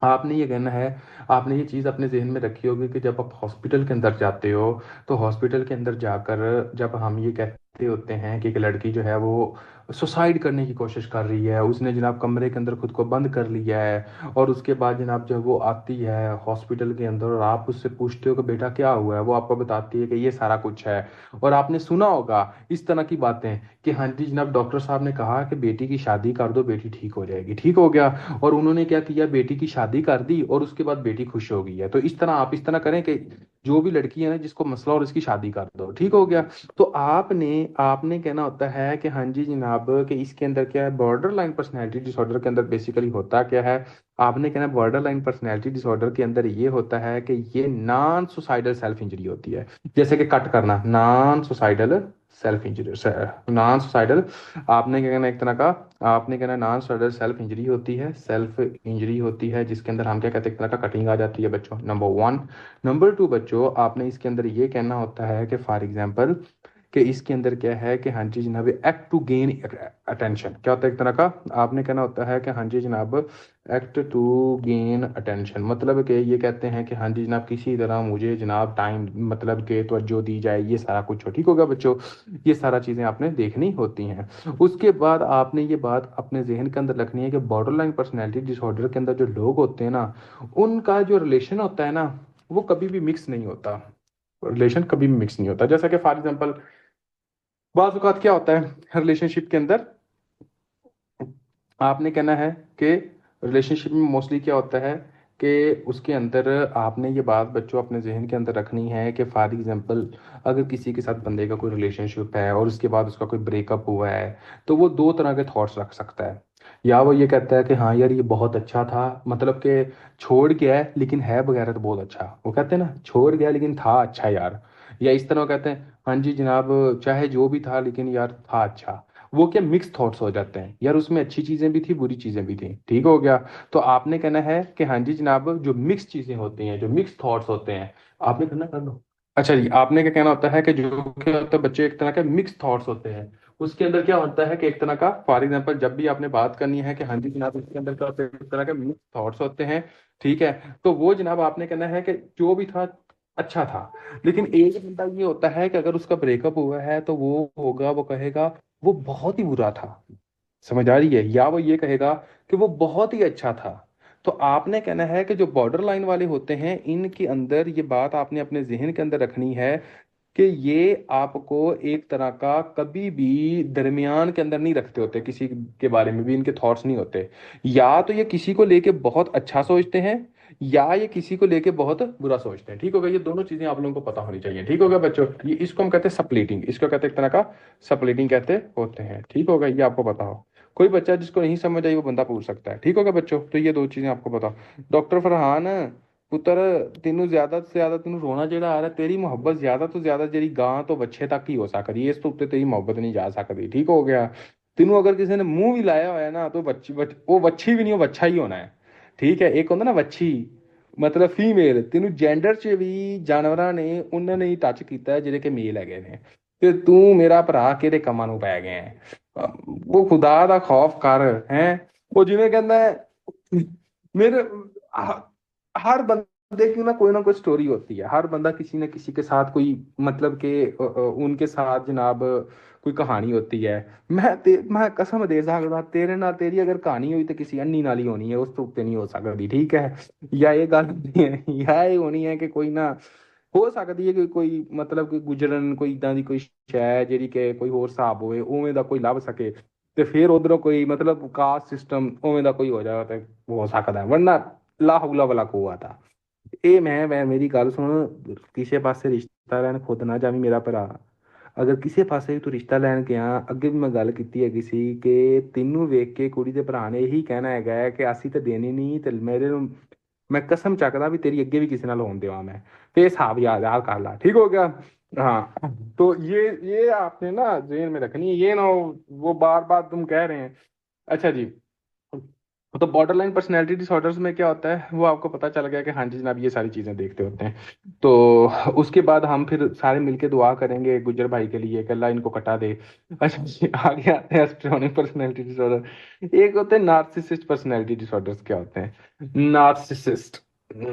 आपने ये कहना है, आपने ये चीज़ अपने जहन में रखी होगी कि जब आप हॉस्पिटल के अंदर जाते हो, तो हॉस्पिटल के अंदर जाकर जब हम ये कहते होते हैं कि एक लड़की जो है वो सुसाइड करने की कोशिश कर रही है, उसने जनाब कमरे के अंदर खुद को बंद कर लिया है, और उसके बाद जनाब जब वो आती है हॉस्पिटल के अंदर और आप उससे पूछते हो कि बेटा क्या हुआ है, वो आपको बताती है कि ये सारा कुछ है। और आपने सुना होगा इस तरह की बातें कि हाँ जी जनाब डॉक्टर साहब ने कहा कि बेटी की शादी कर दो, बेटी ठीक हो जाएगी, ठीक हो गया। और उन्होंने क्या किया, बेटी की शादी कर दी और उसके बाद बेटी खुश हो गई है। तो इस तरह आप इस तरह करें कि जो भी लड़की है ना जिसको मसला और इसकी शादी कर दो, ठीक हो गया। तो आपने आपने कहना होता है कि हाँ जी जनाब कि इसके अंदर क्या है, बॉर्डर लाइन पर्सनैलिटी डिसऑर्डर के अंदर बेसिकली होता क्या है। आपने कहना बॉर्डर लाइन पर्सनैलिटी डिसऑर्डर के अंदर ये होता है कि ये नॉन सुसाइडल सेल्फ इंजरी होती है। जैसे कि कट करना, non suicidal self injury, non suicidal, आपने क्या कहना एक तरह का, आपने कहना नॉन सुसाइडल सेल्फ इंजरी होती है, सेल्फ इंजरी होती है जिसके अंदर हम क्या कहते हैं, एक तरह का कटिंग आ जाती है बच्चों, नंबर वन। नंबर टू बच्चों, आपने इसके अंदर ये कहना होता है कि फॉर एग्जाम्पल कि इसके अंदर क्या है कि हाँ जी जनाब एक्ट टू गेन अटेंशन क्या होता है एक तरह का, आपने कहना होता है कि हाँ जी जनाब एक्ट टू गेन अटेंशन, मतलब कि ये कहते हैं कि हाँ जी जनाब किसी तरह मुझे जनाब टाइम मतलब कि तवज्जो दी जाए, ये सारा कुछ हो, ठीक होगा बच्चों। ये सारा चीज़ें आपने देखनी होती हैं। उसके बाद आपने ये बात अपने जहन के अंदर रखनी है कि बॉर्डर लाइन पर्सनैलिटी डिसऑर्डर के अंदर जो लोग होते हैं ना, उनका जो रिलेशन होता है ना, वो कभी भी मिक्स नहीं होता, रिलेशन कभी भी मिक्स नहीं होता। जैसा कि फॉर एग्जांपल बाज़ औक़ात क्या होता है रिलेशनशिप के अंदर, आपने कहना है कि रिलेशनशिप में मोस्टली क्या होता है कि उसके अंदर आपने ये बात बच्चों अपने जहन के अंदर रखनी है कि फॉर एग्जांपल अगर किसी के साथ बंदे का कोई रिलेशनशिप है और उसके बाद उसका कोई ब्रेकअप हुआ है, तो वो दो तरह के थॉट्स रख सकता है। या वो ये कहता है कि हाँ यार ये बहुत अच्छा था, मतलब कि छोड़ गया है लेकिन है वगैरह तो बहुत अच्छा, वो कहते हैं ना छोड़ गया लेकिन था अच्छा यार। या इस तरह वो कहते हैं हाँ जी जनाब चाहे जो भी था लेकिन यार था अच्छा। वो क्या मिक्स थॉट्स हो जाते हैं यार, उसमें अच्छी चीजें भी थी बुरी चीजें भी थी, ठीक हो गया। तो आपने कहना है कि हाँ जी जनाब जो मिक्स चीजें होती हैं, जो मिक्स थॉट्स होते हैं, आपने करना कर लो। अच्छा जी, आपने क्या कहना होता है कि जो क्या होता है बच्चे एक तरह के मिक्स थॉट्स होते हैं, उसके अंदर क्या होता है कि एक तरह का फॉर एग्जांपल जब भी आपने बात करनी है कि हाँ जी जनाब इसके अंदर क्या होता है, एक तरह के मिक्स थॉट्स होते हैं, ठीक है। तो वो जनाब आपने कहना है कि जो भी था अच्छा था, लेकिन एक बंदा ये होता है कि अगर उसका ब्रेकअप हुआ है तो वो होगा, वो कहेगा वो बहुत ही बुरा था, समझ आ रही है, या वो ये कहेगा कि वो बहुत ही अच्छा था। तो आपने कहना है कि जो बॉर्डर लाइन वाले होते हैं इनके अंदर ये बात आपने अपने जहन के अंदर रखनी है कि ये आपको एक तरह का कभी भी दरमियान के अंदर नहीं रखते होते, किसी के बारे में भी इनके थॉट्स नहीं होते। या तो ये किसी को लेके बहुत अच्छा सोचते हैं, या ये किसी को लेके बहुत बुरा सोचते हैं, ठीक होगा। ये दोनों चीजें आप लोगों को पता होनी चाहिए, ठीक होगा बच्चों। ये इसको हम कहते हैं सप्लीटिंग, इसको कहते हैं एक तरह का सप्लीटिंग कहते होते हैं, ठीक होगा, ये आपको पता हो। कोई बच्चा जिसको नहीं समझ आई वो बंदा पूछ सकता है, ठीक होगा बच्चों। तो ये दो चीजें आपको बताओ। डॉक्टर फरहान पुत्र तेनू ज्यादा से ज्यादा तेनू रोना जेड़ा आ रहा तेरी मोहब्बत ज्यादा तो ज्यादा जेरी गां तो बच्चे तक ही हो सकती है, इस तो उत्ते तेरी मोहब्बत नहीं जा सकती, ठीक हो गया। तेनू अगर किसी ने मुंह भी लाया होया ना तो वो बच्ची भी नहीं, वो बच्चा ही होना है, ठीक है। एक होता ना बच्ची मतलब फीमेल, तेनू जेंडर च भी जानवरां ने उन्होंने ही टच किया है ਜਿਹੜੇ ਕਿ ਮੇਲ ਹੈਗੇ ਨੇ, ਤੇ ਤੂੰ ਮੇਰਾ ਭਰਾ ਕਿਹੜੇ ਕੰਮਾਂ ਨੂੰ ਪੈ ਗਿਆ ਹੈ। ਉਹ ਖੁਦਾ ਦਾ ਖੌਫ ਕਰ ਹੈ। ਉਹ ਜਿਵੇਂ ਕਹਿੰਦਾ ਹੈ मेरे ह- हर बंदे की ना कोई स्टोरी होती है, हर बंदा किसी न किसी के साथ कोई मतलब के उनके साथ जनाब कोई कहानी होती है। मैं कसम दे सकदा तेरे नाल तेरी अगर कहानी हुई तो किसी अन्नी नाल ही होनी है, उस तो उत्ते नहीं हो सकती, ठीक है। या ये गल नहीं है, या ये होनी है कि कोई ना हो सकती है कि कोई मतलब कि गुजरन कोई इदां दी कोई शै ਜਿਹੜੀ ਕਿ ਕੋਈ ਹੋਰ ਹਿਸਾਬ ਹੋਵੇ ਉਵੇਂ ਦਾ ਕੋਈ ਲੱਭ ਸਕੇ, ਤੇ ਫਿਰ ਉਧਰੋਂ ਕੋਈ मतलब ਕਾਸਟ ਸਿਸਟਮ ਉਵੇਂ ਦਾ ਕੋਈ ਹੋ ਜਾਵੇ ਤੇ ਹੋ ਸਕਦਾ ਹੈ। ਵਰਨਾ ਲਾ ਹੌਲਾ ਵਲਾ ਕੁव्वता। ਇਹ ਮੈਂ ਮੇਰੀ ਗੱਲ ਸੁਣ, ਕਿਸੇ ਪਾਸੇ ਰਿਸ਼ਤਾ ਲੈਣ ਖੁਦ ਨਾ ਜਾਵੀਂ ਮੇਰਾ ਭਰਾ। ਅਗਰ ਕਿਸੇ ਪਾਸੇ ਵੀ ਤੂੰ ਰਿਸ਼ਤਾ ਲੈਣ ਗਿਆ, ਅੱਗੇ ਵੀ ਮੈਂ ਗੱਲ ਕੀਤੀ ਹੈਗੀ ਸੀ ਕਿ ਤੈਨੂੰ ਵੇਖ ਕੇ ਕੁੜੀ ਦੇ ਭਰਾ ਨੇ ਇਹੀ ਕਹਿਣਾ ਹੈਗਾ ਹੈ ਕਿ ਅਸੀਂ ਤਾਂ ਦੇਣੀ ਨਹੀਂ, ਤੇ ਮੇਰੇ ਨੂੰ मैं कसम चकदा भी तेरी अगे भी किसी नाल होन देवा मैं। तो ये हिसाब याद याद कर ला, ठीक हो गया। हाँ, तो ये आपने ना जेहन में रखनी है, ये ना वो बार बार तुम कह रहे हैं। अच्छा जी, तो बॉर्डर लाइन पर्सनैलिटी डिसऑर्डर्स में क्या होता है वो आपको पता चल गया कि हाँ जी जनाब ये सारी चीजें देखते होते हैं। तो उसके बाद हम फिर सारे मिलके दुआ करेंगे गुज्जर भाई के लिए कि अल्लाह इनको कटा दे। अच्छा जी, आगे आते हैं हिस्ट्रॉनिक पर्सनैलिटी डिसऑर्डर। एक होते हैं नार्सिसिस्ट पर्सनैलिटी डिसऑर्डर्स। क्या होते हैं नार्सिसिस्ट?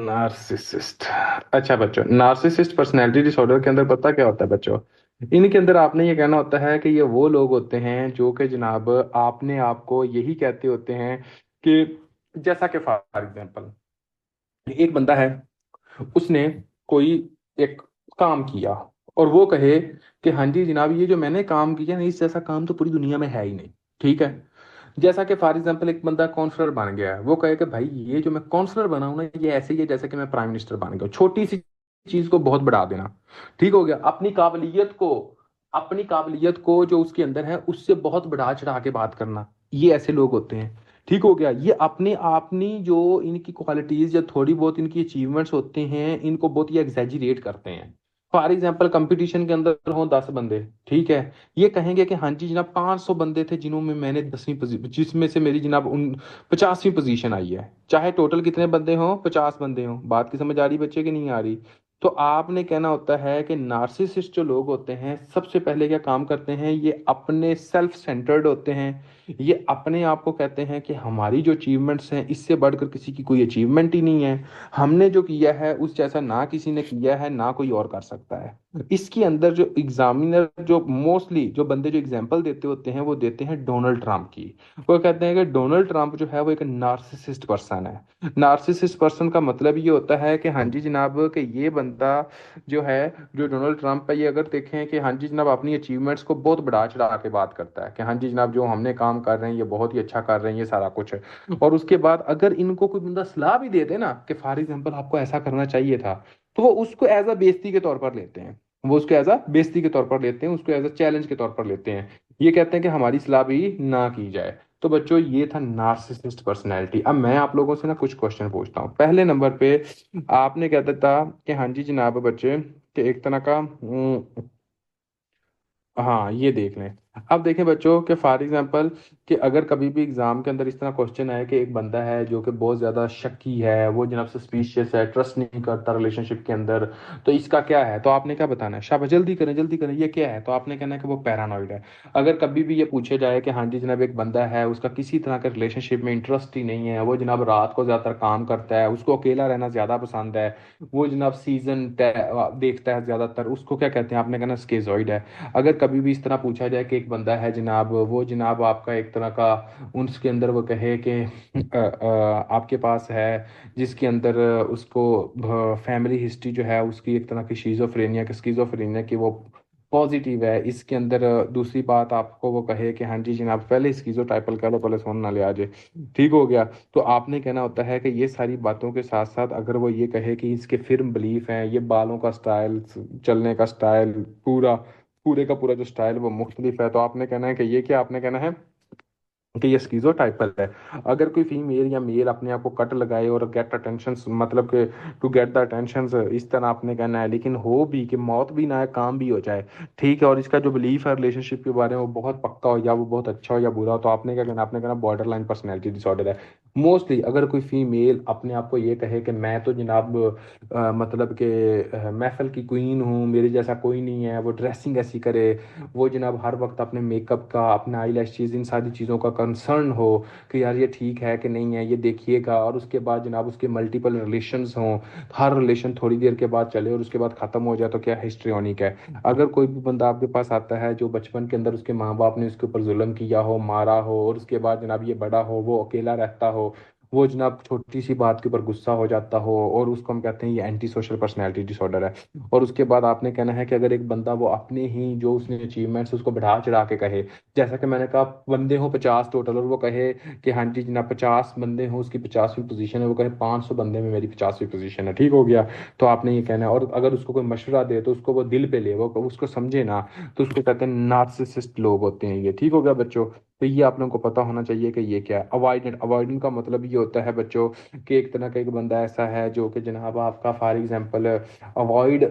नार्सिसिस्ट, अच्छा बच्चों नार्सिसिस्ट पर्सनैलिटी डिसऑर्डर के अंदर पता क्या होता है बच्चों, इनके अंदर आपने ये कहना होता है कि ये वो लोग होते हैं जो कि जनाब आपने आपको यही कहते होते हैं कि, जैसा कि फॉर एग्जांपल एक बंदा है, उसने कोई एक काम किया और वो कहे कि हाँ जी जनाब ये जो मैंने काम किया ना, इस जैसा काम तो पूरी दुनिया में है ही नहीं। ठीक है। जैसा कि फॉर एग्जांपल एक बंदा काउंसलर बन गया है, वो कहे कि भाई ये जो मैं काउंसलर बना हूं ना, ये ऐसे ही है जैसे कि मैं प्राइम मिनिस्टर बन गया हूं। छोटी सी चीज को बहुत बढ़ा देना। ठीक हो गया। अपनी काबिलियत को जो उसके अंदर है उससे बहुत बढ़ा चढ़ा के बात करना, ये ऐसे लोग होते हैं। ठीक हो गया। ये अपने अपनी जो इनकी क्वालिटीज या थोड़ी बहुत इनकी अचीवमेंट्स होते हैं, इनको बहुत ही एग्जैजरेट करते हैं। फॉर एग्जाम्पल कंपटीशन के अंदर हो 10 बंदे, ठीक है, ये कहेंगे कि हाँ जी जनाब 500 बंदे थे जिन्हों में मैंने 10वीं पोजीशन, जिसमें से मेरी जनाब उन 50वीं पोजीशन आई है। चाहे टोटल कितने बंदे हों, 50 बंदे हों। बात की समझ आ रही बच्चे की नहीं आ रही? तो आपने कहना होता है कि नार्सिसिस्ट जो लोग होते हैं सबसे पहले क्या काम करते हैं, ये अपने सेल्फ सेंटर्ड होते हैं। ये अपने आप को कहते हैं कि हमारी जो अचीवमेंट्स हैं इससे बढ़कर किसी की कोई अचीवमेंट ही नहीं है। हमने जो किया है उस जैसा ना किसी ने किया है, ना कोई और कर सकता है। इसके अंदर जो एग्जामिनर, जो मोस्टली जो बंदे जो एग्जाम्पल देते होते हैं, वो देते हैं डोनाल्ड ट्रंप की। वो कहते हैं कि डोनाल्ड ट्रंप जो है वो एक नार्सिसिस्ट पर्सन है। नार्सिसिस्ट पर्सन का मतलब ये होता है कि हाँ जी जनाब कि ये बंदा जो है, जो डोनाल्ड ट्रंप है, ये अगर देखें कि हाँ जी जनाब अपनी अचीवमेंट्स को बहुत बढ़ा चढ़ा के बात करता है कि हाँ जी जनाब जो हमने काम कर रहे हैं ये बहुत ही अच्छा कर रहे हैं, ये सारा कुछ है। और उसके बाद अगर इनको कोई बंदा सलाह भी दे दे ना कि फॉर एग्जाम्पल आपको ऐसा करना चाहिए था, तो वो उसको एज अ बेइज्जती के तौर पर लेते हैं। वो उसको एज अ बेइज्जती के तौर पर लेते हैं, उसको एज अ चैलेंज के तौर पर लेते हैं। ये कहते हैं कि हमारी सलाह भी ना की जाए। तो बच्चों ये था नार्सिसिस्ट पर्सनैलिटी। अब मैं आप लोगों से ना कुछ क्वेश्चन पूछता हूँ। पहले नंबर पे आपने कहता था कि हाँ जी जनाब बच्चे, कि एक तरह का हाँ ये देख लें। अब देखें बच्चों कि फॉर एग्जांपल कि अगर कभी भी एग्जाम के अंदर इस तरह क्वेश्चन आए कि एक बंदा है जो कि बहुत ज्यादा शक्की है, वो जनाब सस्पिशियस है, ट्रस्ट नहीं करता रिलेशनशिप के अंदर, तो इसका क्या है, तो आपने क्या बताना है? शाबाश, जल्दी करें जल्दी करें, ये क्या है? तो आपने कहना है कि वो पैरानॉइड है। अगर कभी भी ये पूछे जाए कि हाँ जी जनाब एक बंदा है, उसका किसी तरह का रिलेशनशिप में इंटरेस्ट ही नहीं है, वो जनाब रात को ज्यादातर काम करता है, उसको अकेला रहना ज्यादा पसंद है, वो जनाब सीजन देखता है ज्यादातर, उसको क्या कहते हैं? आपने कहना स्केजॉइड है। अगर कभी भी इस तरह पूछा जाए कि एक बंदा है जनाब, वो जनाब आपका एक तरह का, उसके अंदर वो कहे कि आपके पास है, जिसके अंदर उसको फैमिली हिस्ट्री जो है उसकी एक तरह की स्किज़ोफ्रेनिया की वो पॉजिटिव है, इसके अंदर दूसरी बात आपको वो कहे कि हाँ जी जनाब पहले स्किजो टाइपल कर लो, पहले सोन ना ले आ जाए। ठीक हो गया। तो आपने कहना होता है कि ये सारी बातों के साथ साथ अगर वो ये कहे कि इसके फिर्म बिलीफ हैं, ये बालों का स्टाइल, चलने का स्टाइल, पूरा पूरे का पूरा जो स्टाइल वो मुख्तलिफ है, तो आपने कहना है कि ये क्या, आपने कहना है कि ये स्किज़ोटाइपल है। अगर कोई फीमेल या मेल अपने आप को कट लगाए और गेट अटेंशन, मतलब कि टू गेट द अटेंशन, इस तरह आपने कहना है, लेकिन हो भी कि मौत भी ना आए, काम भी हो जाए, ठीक है, और इसका जो बिलीफ है रिलेशनशिप के बारे में वो बहुत पक्का हो, या वो बहुत अच्छा हो या बुरा हो, तो आपने क्या कहना? आपने कहना बॉर्डर लाइन पर्सनैलिटी डिसऑर्डर है। मोस्टली अगर कोई फीमेल अपने आप को ये कहे कि मैं तो जनाब मतलब कि महफिल की क्वीन हूँ, मेरे जैसा कोई नहीं है, वो ड्रेसिंग ऐसी करे, वो जनाब हर वक्त अपने मेकअप का, अपने आई लैशेज, इन सारी चीज़ों का कंसर्न हो कि यार ये ठीक है कि नहीं है, ये देखिएगा, और उसके बाद जनाब उसके मल्टीपल रिलेशंस हों, हर रिलेशन थोड़ी देर के बाद चले और उसके बाद ख़त्म हो जाए, तो क्या हिस्ट्रियोनिक है? अगर कोई भी बंदा आपके पास आता है जो बचपन के अंदर उसके माँ बाप ने उसके ऊपर जुल्म किया हो, मारा हो, और उसके बाद जनाब ये बड़ा हो, वो अकेला रहता हो, वो जनाब छोटी सी बात के ऊपर गुस्सा हो जाता हो, और उसको हम कहते हैं ये एंटी सोशल पर्सनैलिटी डिसऑर्डर है। और उसके बाद आपने कहना है कि अगर एक बंदा वो अपने ही जो उसने अचीवमेंट्स उसको बढ़ा चढ़ा के कहे, जैसा कि मैंने कहा बंदे हो 50 टोटल, और वो कहे कि हाँ जी जनाब 50 बंदे हो, उसकी 50वीं पोजीशन है, वो कहे 500 बंदे में मेरी 50वीं पोजीशन है। ठीक हो गया। तो आपने ये कहना है। और अगर उसको कोई मशवरा दे तो उसको वो दिल पे ले, वो उसको समझे ना, तो उसको कहते हैं नार्सिसिस्ट लोग होते हैं ये। ठीक हो गया बच्चों? तो ये आप लोगों को पता होना चाहिए कि ये क्या है। अवॉइडेंट, अवॉइडेंट का मतलब ये होता है बच्चों कि एक तरह का एक बंदा ऐसा है जो कि जनाब आपका फॉर एग्जांपल अवॉइड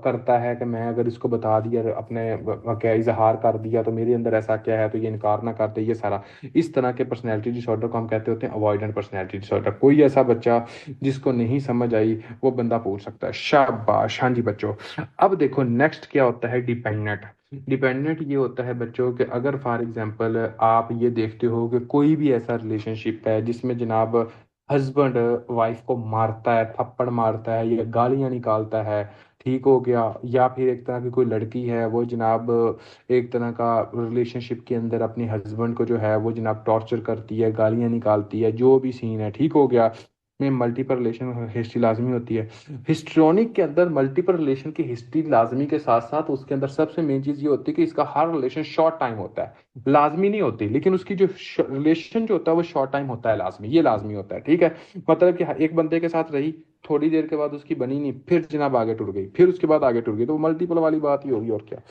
करता है कि मैं अगर इसको बता दिया, अपने क्या इजहार कर दिया, तो मेरे अंदर ऐसा क्या है, तो ये इनकार ना करते, ये सारा। इस तरह के पर्सनैलिटी डिसऑर्डर को हम कहते होते हैं अवॉइडेंट पर्सनैलिटी डिसऑर्डर। कोई ऐसा बच्चा जिसको नहीं समझ आई, वो बंदा पूछ सकता है। शाबाश, हाँ जी बच्चों। अब देखो नेक्स्ट क्या होता है, डिपेंडेंट। डिपेंडेंट ये होता है बच्चों कि अगर फॉर एग्जांपल आप ये देखते हो कि कोई भी ऐसा रिलेशनशिप है जिसमें जनाब हस्बैंड वाइफ को मारता है, थप्पड़ मारता है या गालियां निकालता है, ठीक हो गया। या फिर एक तरह की कोई लड़की है वो जनाब एक तरह का रिलेशनशिप के अंदर अपने हस्बैंड को जो है वो जनाब टॉर्चर करती है, गालियां निकालती है, जो भी सीन है, ठीक हो गया, में मल्टीपल रिलेशन हिस्ट्री लाजमी होती है। हिस्ट्रोनिक के अंदर मल्टीपल रिलेशन की हिस्ट्री लाजमी के साथ साथ उसके अंदर सबसे मेन चीज ये होती है कि इसका हर रिलेशन शॉर्ट टाइम होता है, लाजमी नहीं होती, लेकिन उसकी जो रिलेशन जो होता है वो शॉर्ट टाइम होता है, लाजमी, ये लाजमी होता है, ठीक है। मतलब कि एक बंदे के साथ रही, थोड़ी देर के बाद उसकी बनी नहीं, फिर जनाब आगे टूट गई, फिर उसके बाद आगे टूट गई, तो वो मल्टीपल वाली बात ही होगी और क्या।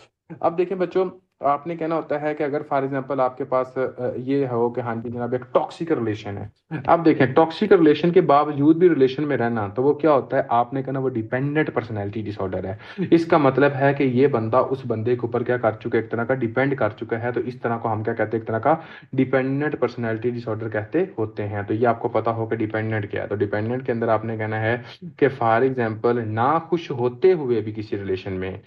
अब देखें बच्चों, आपने कहना होता है कि अगर फॉर एग्जांपल आपके पास ये हो कि हाँ जी जनाब एक टॉक्सिक रिलेशन है। अब देखें टॉक्सिक रिलेशन के बावजूद भी रिलेशन में रहना, तो वो क्या होता है, आपने कहना वो डिपेंडेंट पर्सनैलिटी डिसऑर्डर है। इसका मतलब है कि ये बंदा उस बंदे के ऊपर क्या कर चुका है, एक तरह का डिपेंड कर चुका है, तो इस तरह को हम क्या कहते हैं, एक तरह का डिपेंडेंट पर्सनैलिटी डिसऑर्डर कहते होते हैं। तो ये आपको पता हो कि डिपेंडेंट क्या है। तो डिपेंडेंट के अंदर आपने कहना है कि फॉर एग्जाम्पल ना खुश होते हुए भी किसी रिलेशन में